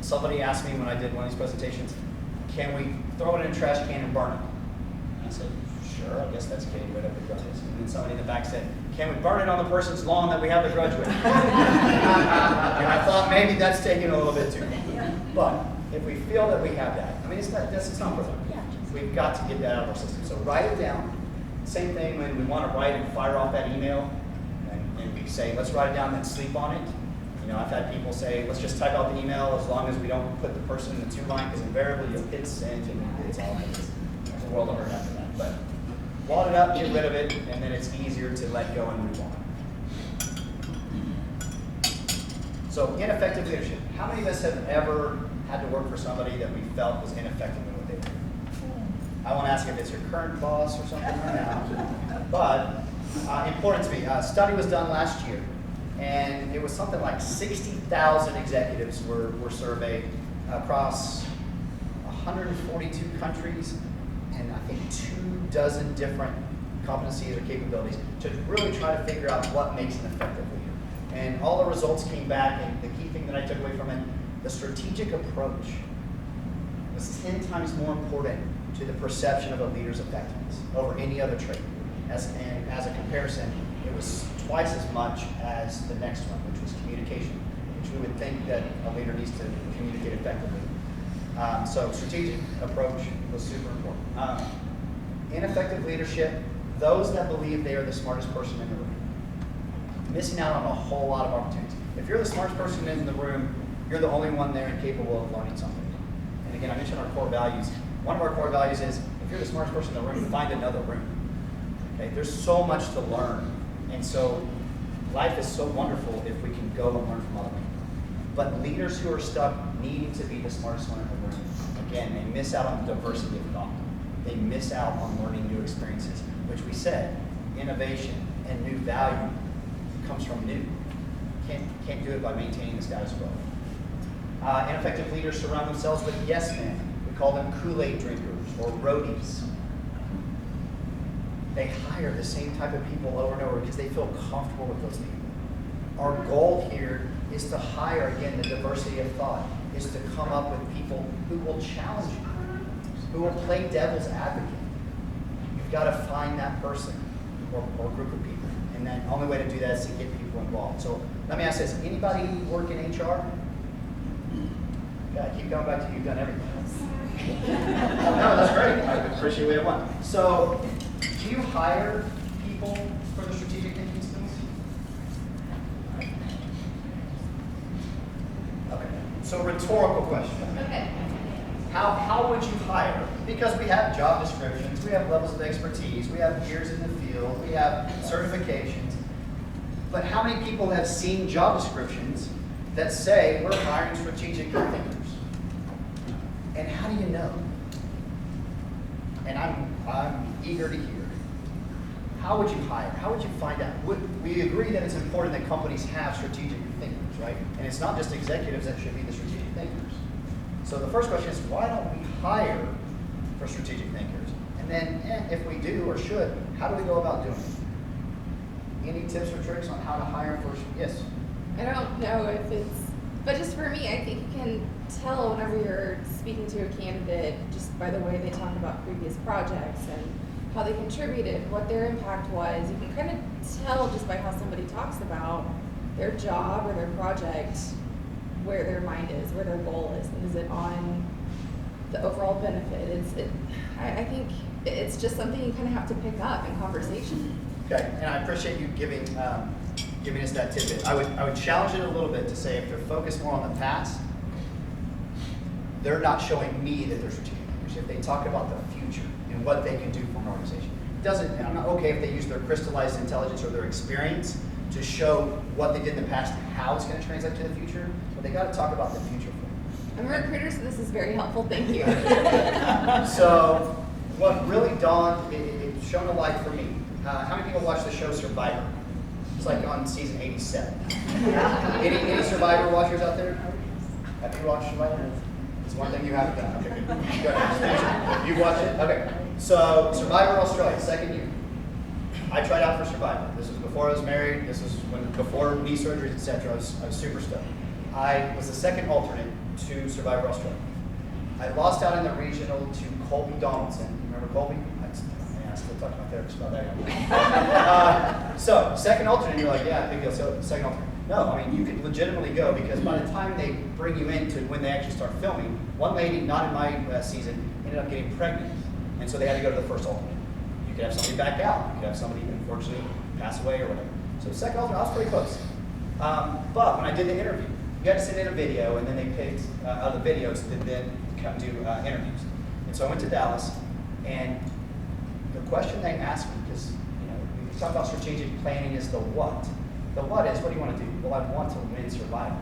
Somebody asked me when I did one of these presentations, can we throw it in a trash can and burn it? And I said, sure, I guess that's getting rid of the grudges. And then somebody in the back said, can we burn it on the person's lawn that we have the grudge with? And I thought maybe that's taking a little bit too far. But if we feel that we have that, I mean, it's not perfect. We've got to get that out of our system. So write it down. Same thing when we want to write and fire off that email, and we say, let's write it down and sleep on it. I've had people say, let's just type out the email as long as we don't put the person in the two-line, because invariably you'll hit send and it's all there's a world of hurt after that. But wad it up, get rid of it, and then it's easier to let go and move on. So ineffective leadership. How many of us have ever had to work for somebody that we felt was ineffective in what they did? I won't ask if it's your current boss or something right now, but important to me. A study was done last year, and it was something like 60,000 executives were surveyed across 142 countries, and I think 24 different competencies or capabilities to really try to figure out what makes an effective leader. And all the results came back, and the key thing that I took away from it, the strategic approach was 10 times more important to the perception of a leader's effectiveness over any other trait. And as a comparison, it was twice as much as the next one, which was communication, which we would think that a leader needs to communicate effectively. So strategic approach was super important. Ineffective leadership, those that believe they are the smartest person in the room, missing out on a whole lot of opportunities. If you're the smartest person in the room, you're the only one there and capable of learning something. And again, I mentioned our core values. One of our core values is, if you're the smartest person in the room, find another room. Okay? There's so much to learn. And so life is so wonderful if we can go and learn from other people. But leaders who are stuck needing to be the smartest one in the room, again, they miss out on diversity of thought. They miss out on learning new experiences, which we said, innovation and new value comes from new. Can't do it by maintaining the status quo. Ineffective leaders surround themselves with yes men. We call them Kool-Aid drinkers or roadies. They hire the same type of people over and over because they feel comfortable with those people. Our goal here is to hire, again, the diversity of thought, is to come up with people who will challenge you, who will play devil's advocate. You've got to find that person or group of people. And then the only way to do that is to get people involved. So let me ask this, anybody work in HR? Yeah, keep going back to you've done everything. No, that's great. I appreciate what you want. So, do you hire people for the strategic thinking skills? Okay. So, rhetorical question. Okay. How would you hire? Because we have job descriptions, we have levels of expertise, we have years in the field, we have certifications. But how many people have seen job descriptions that say we're hiring strategic thinkers? And how do you know? And I'm eager to hear. How would you hire? How would you find out? We agree that it's important that companies have strategic thinkers, right? And it's not just executives that should be the strategic thinkers. So the first question is, why don't we hire for strategic thinkers? And then, if we do or should, how do we go about doing it? Any tips or tricks on how to hire for? Yes. I don't know if it's, but just for me, I think you can tell whenever you're speaking to a candidate just by the way they talk about previous projects and how they contributed, what their impact was. You can kind of tell just by how somebody talks about their job or their project, where their mind is, where their goal is, and is it on the overall benefit. I think it's just something you kind of have to pick up in conversation. Okay, and I appreciate you giving us that tidbit. I would challenge it a little bit to say if they're focused more on the past, they're not showing me that they're strategic thinkers. If they talk about the future and what they can do for an organization, and I'm not okay if they use their crystallized intelligence or their experience to show what they did in the past and how it's going to translate to the future, but they got to talk about the future for I'm a recruiter, so this is very helpful. Thank you. So, what really dawned, it's shown a light for me. How many people watch the show Survivor? It's like on season 87. Any Survivor watchers out there? Have you watched Survivor? It's one thing you haven't done. Okay, good. You watched it? Okay. So Survivor Australia, second year. I tried out for Survivor. This was before I was married. This was before knee surgeries, etc. I was super stoked. I was the second alternate to Survivor Australia. I lost out in the regional to Colby Donaldson. You remember Colby? I still talk to my therapist about that. So, second alternate, you're like, yeah, big deal. So, second alternate. No, I mean, you could legitimately go because by the time they bring you in to when they actually start filming, one lady, not in my season, ended up getting pregnant. And so they had to go to the first alternate. You could have somebody back out. You could have somebody, unfortunately, pass away or whatever. So, second alternate, I was pretty close. But when I did the interview, you had to send in a video, and then they picked other videos that then come do interviews. And so I went to Dallas, and the question they asked me, because we talk about strategic planning, is the what. The what is, what do you want to do? Well, I want to win Survivor.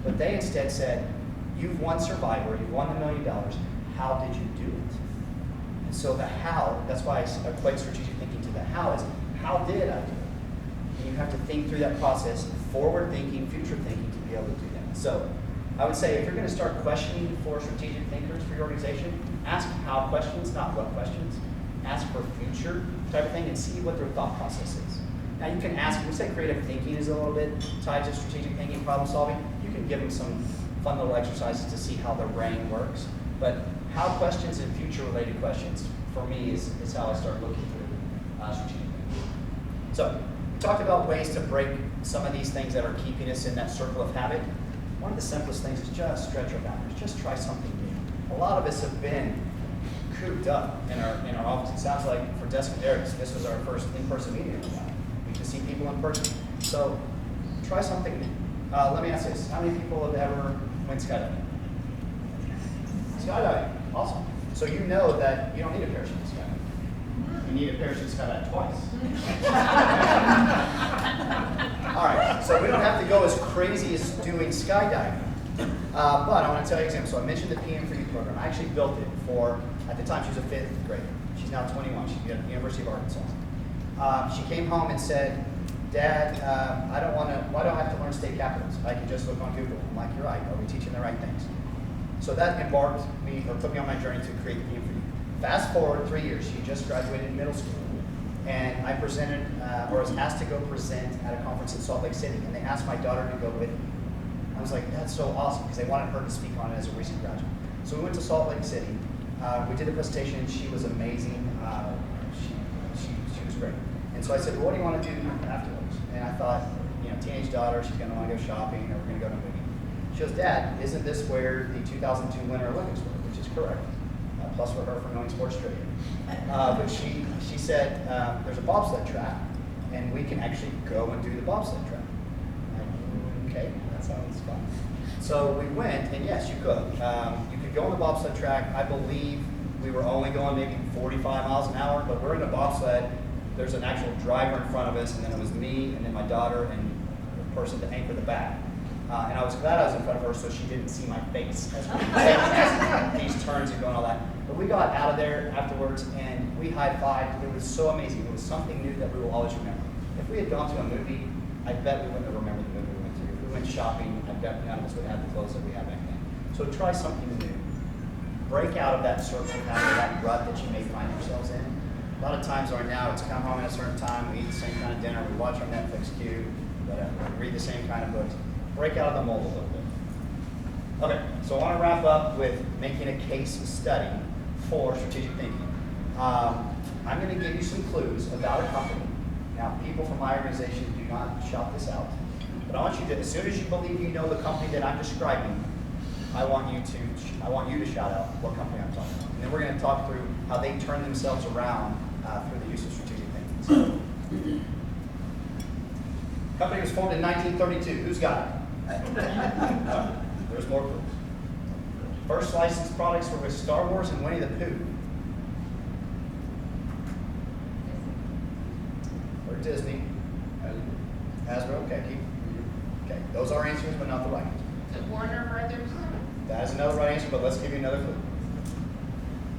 But they instead said, you've won Survivor, you've won the $1 million, how did you do it? And so the how, that's why I equate strategic thinking to the how is, how did I do it? And you have to think through that process, forward thinking, future thinking, to be able to do that. So I would say if you're going to start questioning for strategic thinkers for your organization, ask how questions, not what questions. Ask for future type of thing and see what their thought process is. Now you can ask, we say creative thinking is a little bit tied to strategic thinking, problem solving. You can give them some fun little exercises to see how their brain works. But how questions and future related questions, for me, is how I start looking through strategic thinking. So we talked about ways to break some of these things that are keeping us in that circle of habit. One of the simplest things is just stretch our boundaries. Just try something new. A lot of us have been cooped up in our office. It sounds like for Des and Derrick, this was our first in-person meeting. We can see people in person. So try something new. Let me ask this. How many people have ever went skydiving? Skydiving. Awesome. So you know that you don't need a parachute to skydive. You need a parachute to skydive twice. All right, so we don't have to go as crazy as doing skydiving. But I want to tell you an example. So I mentioned the PM for Youth program. I actually built it for, at the time she was a 5th grader. She's now 21. She's at the University of Arkansas. She came home and said, Dad, why do I have to learn state capitals? I can just look on Google. I'm like, you're right. Are we teaching the right things? So that embarked me, or put me on my journey to create the PM for Youth. Fast forward 3 years. She just graduated middle school. And I presented, or was asked to go present at a conference in Salt Lake City. And they asked my daughter to go with me. I was like, that's so awesome, because they wanted her to speak on it as a recent graduate. So we went to Salt Lake City. We did a presentation. She was amazing. She was great. And so I said, well, what do you want to do afterwards? And I thought, teenage daughter, she's going to want to go shopping, or we're going to go to a movie. She goes, Dad, isn't this where the 2002 Winter Olympics were? Which is correct. Plus for her for knowing sports trivia. But she said, there's a bobsled track, and we can actually go and do the bobsled track. Okay, that sounds fun. So we went, and yes, you could. You could go on the bobsled track. I believe we were only going maybe 45 miles an hour, but we're in a bobsled. There's an actual driver in front of us, and then it was me, and then my daughter, and the person to anchor the back. And I was glad I was in front of her so she didn't see my face as we were taking these turns and going all that. But we got out of there afterwards, and we high-fived. It was so amazing. It was something new that we will always remember. If we had gone to a movie, I bet we wouldn't have remembered the movie we went to. If we went shopping, I bet none of us would have the clothes that we had back then. So try something new. Break out of that circle, that rut that you may find yourselves in. A lot of times right now, it's come home at a certain time, we eat the same kind of dinner, we watch our Netflix queue, whatever, we read the same kind of books. Break out of the mold a little bit. Okay, so I want to wrap up with making a case study for strategic thinking. I'm going to give you some clues about a company. Now, people from my organization do not shout this out, but I want you to, as soon as you believe you know the company that I'm describing, I want you to shout out what company I'm talking about. And then we're going to talk through how they turn themselves around through the use of strategic thinking. So, company was formed in 1932. Who's got it? There's more clues. First licensed products were with Star Wars and Winnie the Pooh. Or Disney. Hasbro. Okay, okay. Those are answers, but not the right answer. The Warner Brothers. That is another right answer, but let's give you another clue.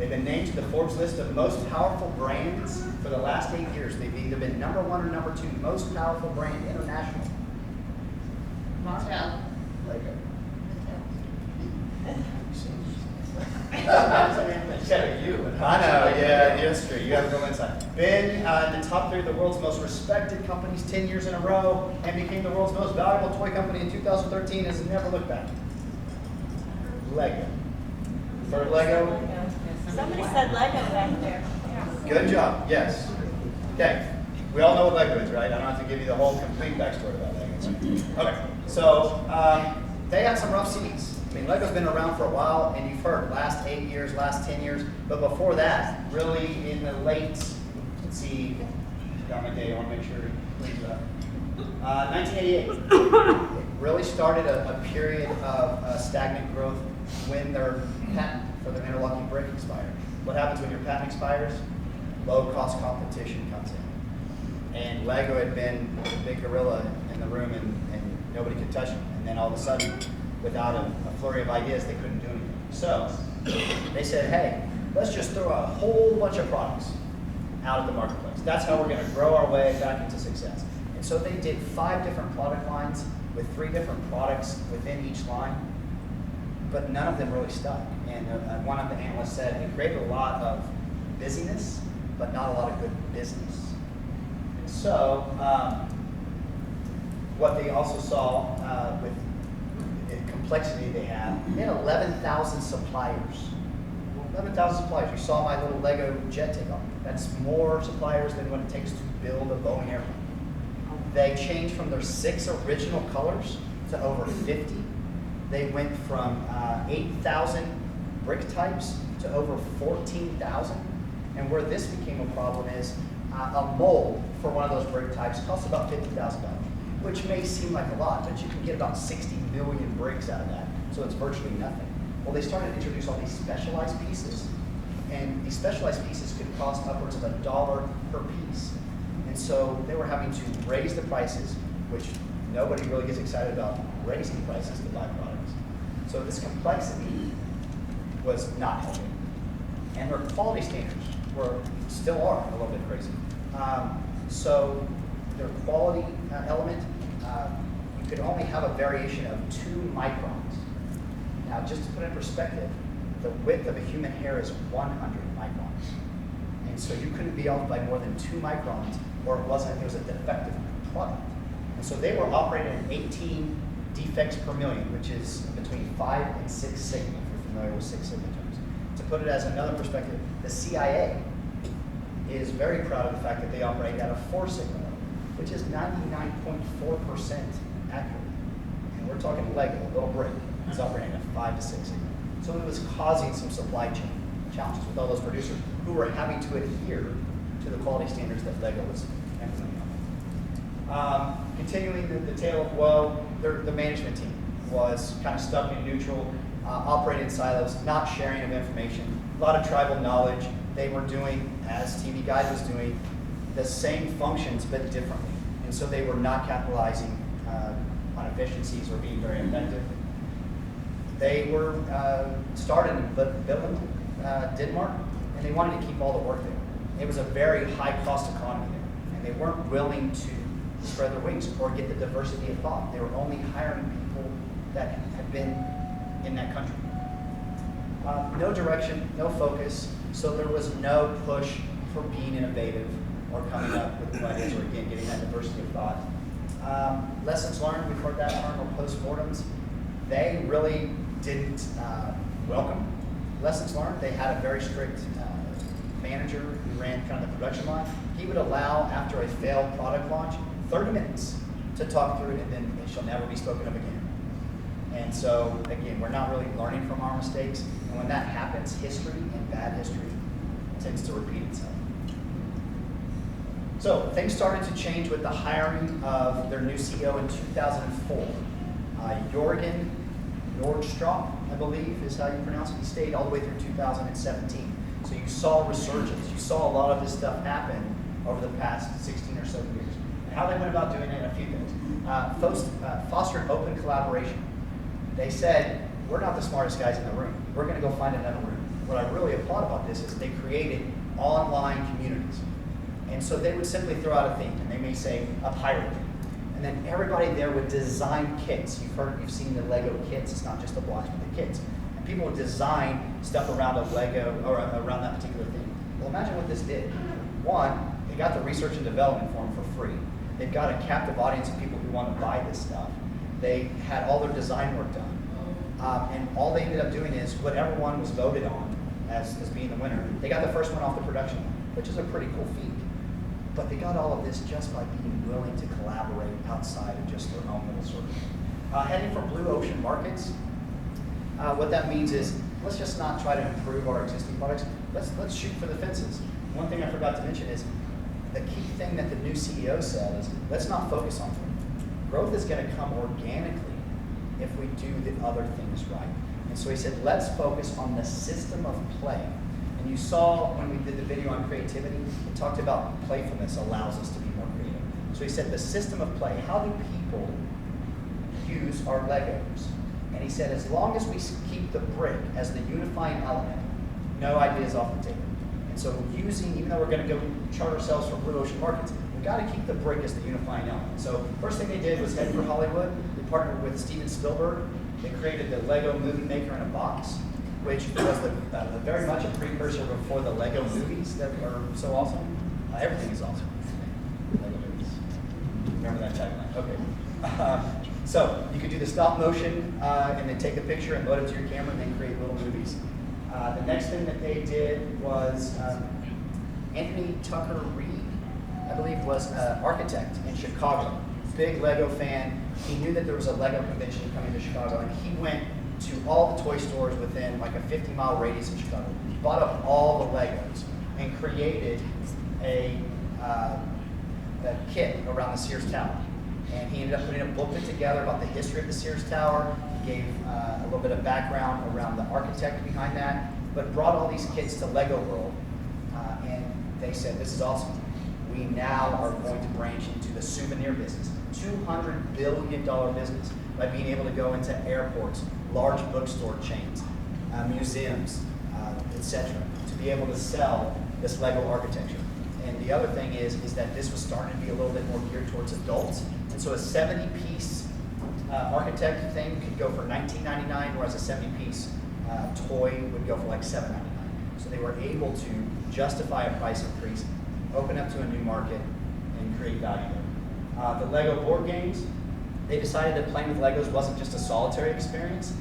They've been named to the Forbes list of most powerful brands for the last 8 years. They've either been number 1 or number 2 most powerful brand international. Martell. Lego. I know, yeah, the industry. You have to go inside. Been in the top 3 of the world's most respected companies 10 years in a row, and became the world's most valuable toy company in 2013. Has never looked back. Lego. For Lego. Somebody said Lego back there. Good job. Yes. Okay. We all know what Lego is, right? I don't have to give you the whole complete backstory about Lego. Okay. So they had some rough seas. I mean, Lego's been around for a while, and you've heard last 8 years, last 10 years, but before that, really in the late, let's see, got my day, I want to make sure he leaves up. 1988, it really started a period of stagnant growth when their patent for their interlocking brake expired. What happens when your patent expires? Low-cost competition comes in. And Lego had been the big gorilla in the room, and nobody could touch them. And then all of a sudden, without a flurry of ideas, they couldn't do anything. So they said, hey, let's just throw a whole bunch of products out of the marketplace. That's how we're going to grow our way back into success. And so they did 5 different product lines with 3 different products within each line, but none of them really stuck. And one of the analysts said it created a lot of busyness, but not a lot of good business. And so what they also saw with the complexity they had 11,000 suppliers. 11,000 suppliers. You saw my little Lego jet take off. That's more suppliers than what it takes to build a Boeing airplane. They changed from their 6 original colors to over 50. They went from 8,000 brick types to over 14,000. And where this became a problem is a mold for one of those brick types costs about $50,000, which may seem like a lot, but you can get about 60 million bricks out of that. So it's virtually nothing. Well, they started to introduce all these specialized pieces. And these specialized pieces could cost upwards of $1 per piece. And so they were having to raise the prices, which nobody really gets excited about raising prices to buy products. So this complexity was not helping. And their quality standards still are a little bit crazy. So their quality element, you could only have a variation of 2 microns. Now, just to put it in perspective, the width of a human hair is 100 microns. And so you couldn't be off by more than 2 microns, or it was a defective product. And so they were operating at 18 defects per million, which is between 5 and 6 sigma, if you're familiar with 6 sigma terms. To put it as another perspective, the CIA is very proud of the fact that they operate at a 4 sigma level, which is 99.4% accurate. And we're talking Lego, a little brick, is operating at 5 to 6 sigma. So it was causing some supply chain challenges with all those producers who were having to adhere to the quality standards that Lego was implementing. Continuing the tale of woe, the management team was kind of stuck in neutral, operating in silos, not sharing of information, a lot of tribal knowledge. They were doing, as TV Guide was doing, the same functions but differently. And so they were not capitalizing on efficiencies or being very effective. They were started in Billund, Denmark, and they wanted to keep all the work there. It was a very high-cost economy there, and they weren't willing to spread their wings or get the diversity of thought. They were only hiring people that had been in that country. No direction, no focus, so there was no push for being innovative or coming up with new ideas or, again, getting that diversity of thought. Lessons learned, we've heard that term, or postmortems. They really didn't welcome lessons learned. They had a very strict manager who ran kind of the production line. He would allow, after a failed product launch, 30 minutes to talk through it, and then it shall never be spoken of again. And so, again, we're not really learning from our mistakes. And when that happens, history and bad history tends to repeat itself. So things started to change with the hiring of their new CEO in 2004. Jorgen Nordstrom, I believe is how you pronounce it. He stayed all the way through 2017. So you saw resurgence. You saw a lot of this stuff happen over the past 16 or so years. And how they went about doing it, a few things. Fostered open collaboration. They said, we're not the smartest guys in the room. We're going to go find another room. what I really applaud about this is they created online communities. And so they would simply throw out a theme, and they may say a pirate. And then everybody there would design kits. You've seen the Lego kits. It's not just the blocks, but the kits. And people would design stuff around a Lego or around that particular theme. Well, imagine what this did. One, they got the research and development for them for free. They've got a captive audience of people who want to buy this stuff. They had all their design work done. And all they ended up doing is whatever one was voted on as being the winner, they got the first one off the production line, which is a pretty cool feat. But they got all of this just by being willing to collaborate outside of just their own little circle. Heading for blue ocean markets, what that means is let's just not try to improve our existing products. Let's shoot for the fences. One thing I forgot to mention is the key thing that the new CEO said is let's not focus on growth. Growth is going to come organically if we do the other things right. And so he said, let's focus on the system of play. And you saw when we did the video on creativity, it talked about playfulness allows us to be more creative. So he said the system of play, how do people use our Legos? And he said, as long as we keep the brick as the unifying element, no ideas off the table. And so even though we're going to go chart ourselves for blue ocean markets, we've got to keep the brick as the unifying element. So first thing they did was head for Hollywood. They partnered with Steven Spielberg. They created the Lego Movie Maker in a Box, which was very much a precursor before the Lego movies that are so awesome. Everything is awesome. Lego movies. Remember that tagline? Okay. So you could do the stop motion and then take a picture and load it to your camera and then create little movies. The next thing that they did was Anthony Tucker Reed, I believe, was an architect in Chicago. Big Lego fan. He knew that there was a Lego convention coming to Chicago, and he went to all the toy stores within like a 50-mile radius of Chicago. He bought up all the Legos and created a kit around the Sears Tower. And he ended up putting a booklet together about the history of the Sears Tower. He gave a little bit of background around the architect behind that, but brought all these kits to Lego World. And they said, this is awesome. We now are going to branch into the souvenir business. $200 billion business by being able to go into airports, large bookstore chains, museums, etc., to be able to sell this Lego architecture. And the other thing is that this was starting to be a little bit more geared towards adults. And so a 70-piece architect thing could go for $19.99, whereas a 70-piece toy would go for like $7.99. So they were able to justify a price increase, open up to a new market, and create value there. The Lego board games, they decided that playing with Legos wasn't just a solitary experience.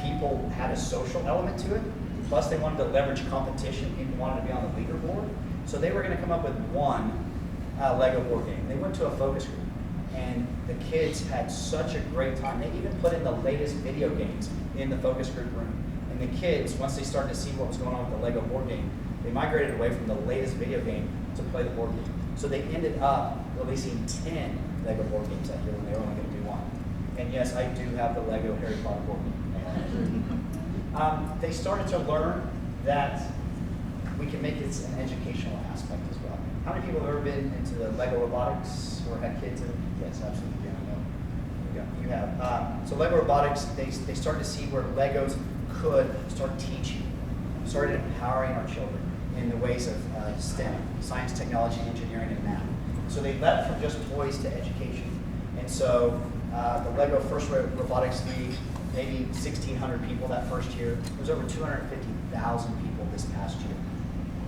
People had a social element to it. Plus, they wanted to leverage competition. People wanted to be on the leaderboard. So they were going to come up with one Lego board game. They went to a focus group, and the kids had such a great time. They even put in the latest video games in the focus group room. And the kids, once they started to see what was going on with the Lego board game, they migrated away from the latest video game to play the board game. So they ended up releasing 10 Lego board games that year when they were only going to do one. And yes, I do have the Lego Harry Potter board game. They started to learn that we can make it an educational aspect as well. How many people have ever been into the Lego robotics or had kids in it? Yes, absolutely. Yeah, I know. You have. So Lego robotics, they started to see where Legos could start teaching, started empowering our children in the ways of STEM, science, technology, engineering, and math. So they left from just toys to education. And so the Lego First Robotics League, maybe 1,600 people that first year. There was over 250,000 people this past year.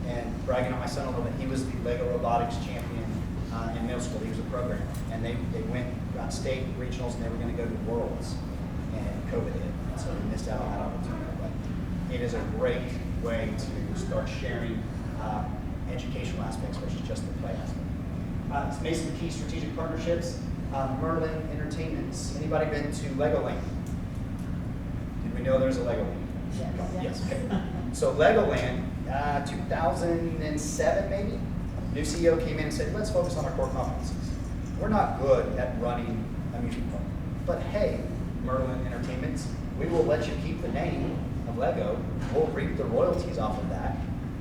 And bragging on my son a little bit, he was the Lego Robotics champion in middle school. He was a programmer. And they went, got state regionals, and they were going to go to Worlds. And COVID hit. So we missed out on that opportunity. But it is a great way to start sharing educational aspects versus just the play aspect. It's made some key strategic partnerships. Merlin Entertainments. Anybody been to Legoland? Did we know there's a Legoland? Yes. Okay. So Legoland, 2007 maybe, new CEO came in and said, let's focus on our core competencies. We're not good at running amusement park, but hey, Merlin Entertainments, we will let you keep the name of Lego. We'll reap the royalties off of that,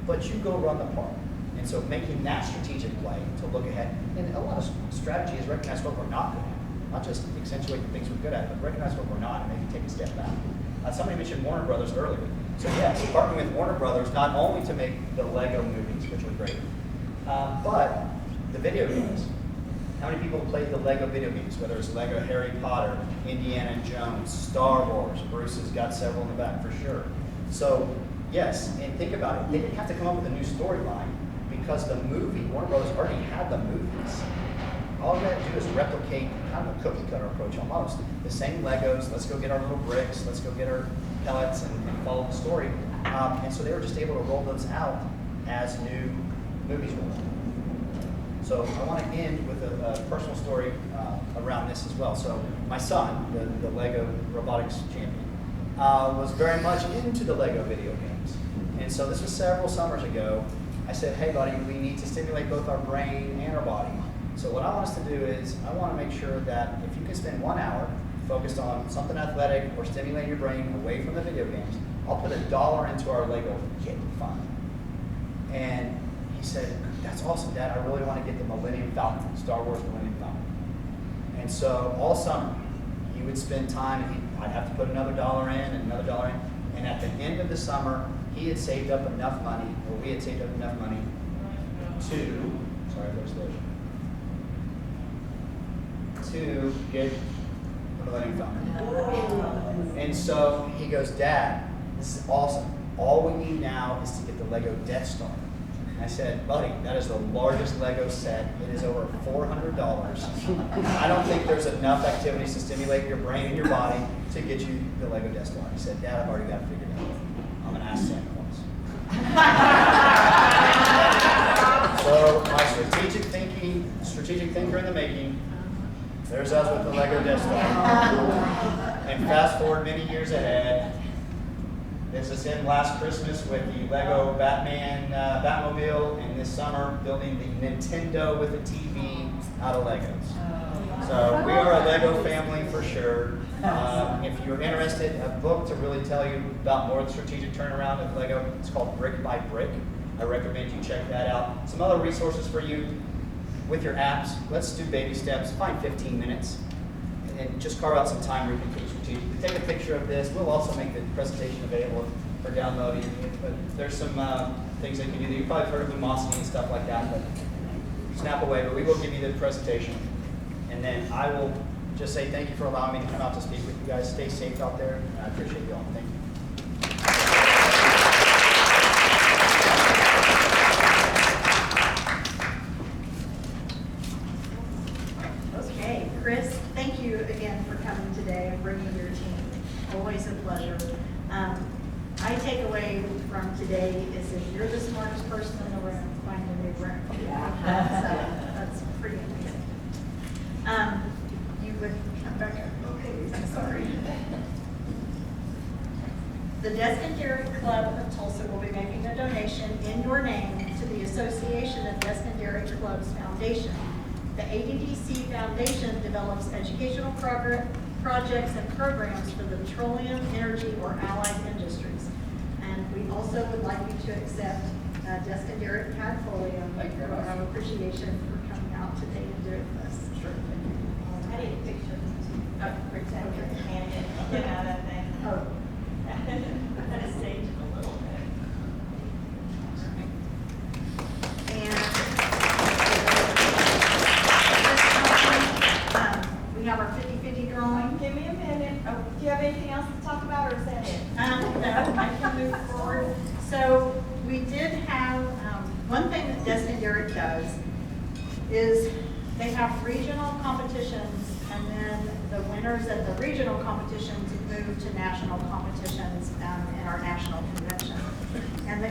but you go run the park. And so making that strategic play to look ahead, and a lot of strategy is recognize what we're not good at, not just accentuate the things we're good at, but recognize what we're not and maybe take a step back. Somebody mentioned Warner Brothers earlier. So yes, partnering with Warner Brothers not only to make the Lego movies, which were great, but the video games. How many people played the Lego video games, whether it's Lego Harry Potter, Indiana Jones, Star Wars? Bruce has got several in the back for sure. So yes, and think about it. They didn't have to come up with a new storyline because the movie, Warner Brothers already had the movies. All we had to do is replicate kind of a cookie cutter approach almost. The same Legos, let's go get our little bricks, let's go get our pellets and follow the story. And so they were just able to roll those out as new movies rolled. So I want to end with a personal story around this as well. So my son, the Lego robotics champion, was very much into the Lego video games. And so this was several summers ago. I said, hey buddy, we need to stimulate both our brain and our body. So what I want us to do is, I want to make sure that if you can spend 1 hour focused on something athletic or stimulating your brain away from the video games, I'll put $1 into our Lego kit fund. And he said, that's awesome, Dad. I really want to get the Millennium Falcon, Star Wars Millennium Falcon. And so all summer, he would spend time, and I'd have to put another $1 in and another $1 in. And at the end of the summer, he had saved up enough money, or we had saved up enough money to, sorry, there's the, to get the Millennium Falcon. And so he goes, Dad, this is awesome. All we need now is to get the Lego Death Star. And I said, buddy, that is the largest Lego set. It is over $400. I don't think there's enough activities to stimulate your brain and your body to get you the Lego Death Star. He said, Dad, I've already got it figured out. I'm going to ask Santa Claus. So my strategic thinker in the making, there's us with the Lego Death Star. And fast forward many years ahead, this is him last Christmas with the Lego Batman Batmobile, and this summer building the Nintendo with a TV out of Legos. So we are a Lego family for sure. If you're interested, a book to really tell you about more of the strategic turnaround of Lego, it's called Brick by Brick. I recommend you check that out. Some other resources for you with your apps. Let's do baby steps. Find 15 minutes and just carve out some time where you can strategically take a picture of this. We'll also make the presentation available for downloading. But there's some things that you can do. You've probably heard of Lumosity and stuff like that, but snap away. But we will give you the presentation. And then I will just say thank you for allowing me to come out to speak with you guys. Stay safe out there. I appreciate you all. Thank you. Okay, Kris, thank you again for coming today and bringing your team. Always a pleasure. My takeaway from today is that you're the smartest person in the room. Find a new room. So that's pretty amazing. You would come back up. Okay, I'm sorry. The Desk and Derrick Club of Tulsa will be making a donation in your name to the Association of Desk and Derrick Clubs Foundation. The ADDC Foundation develops educational projects and programs for the petroleum, energy, or allied industries. And we also would like you to accept Desk and Derrick Cadfolium for our appreciation for coming out today and doing this. Sure. I need a picture to pretend you're handing, you know, that thing. Oh. I'm going to stage it a little bit. And we have our 50-50 drawing. Give me a minute. Oh, do you have anything else to talk about, or is that it? No, I can move forward. So we did have, one thing that Desk and Derrick does is they have regional competitions, and then the winners at the regional competitions move to national competitions in our national convention. And the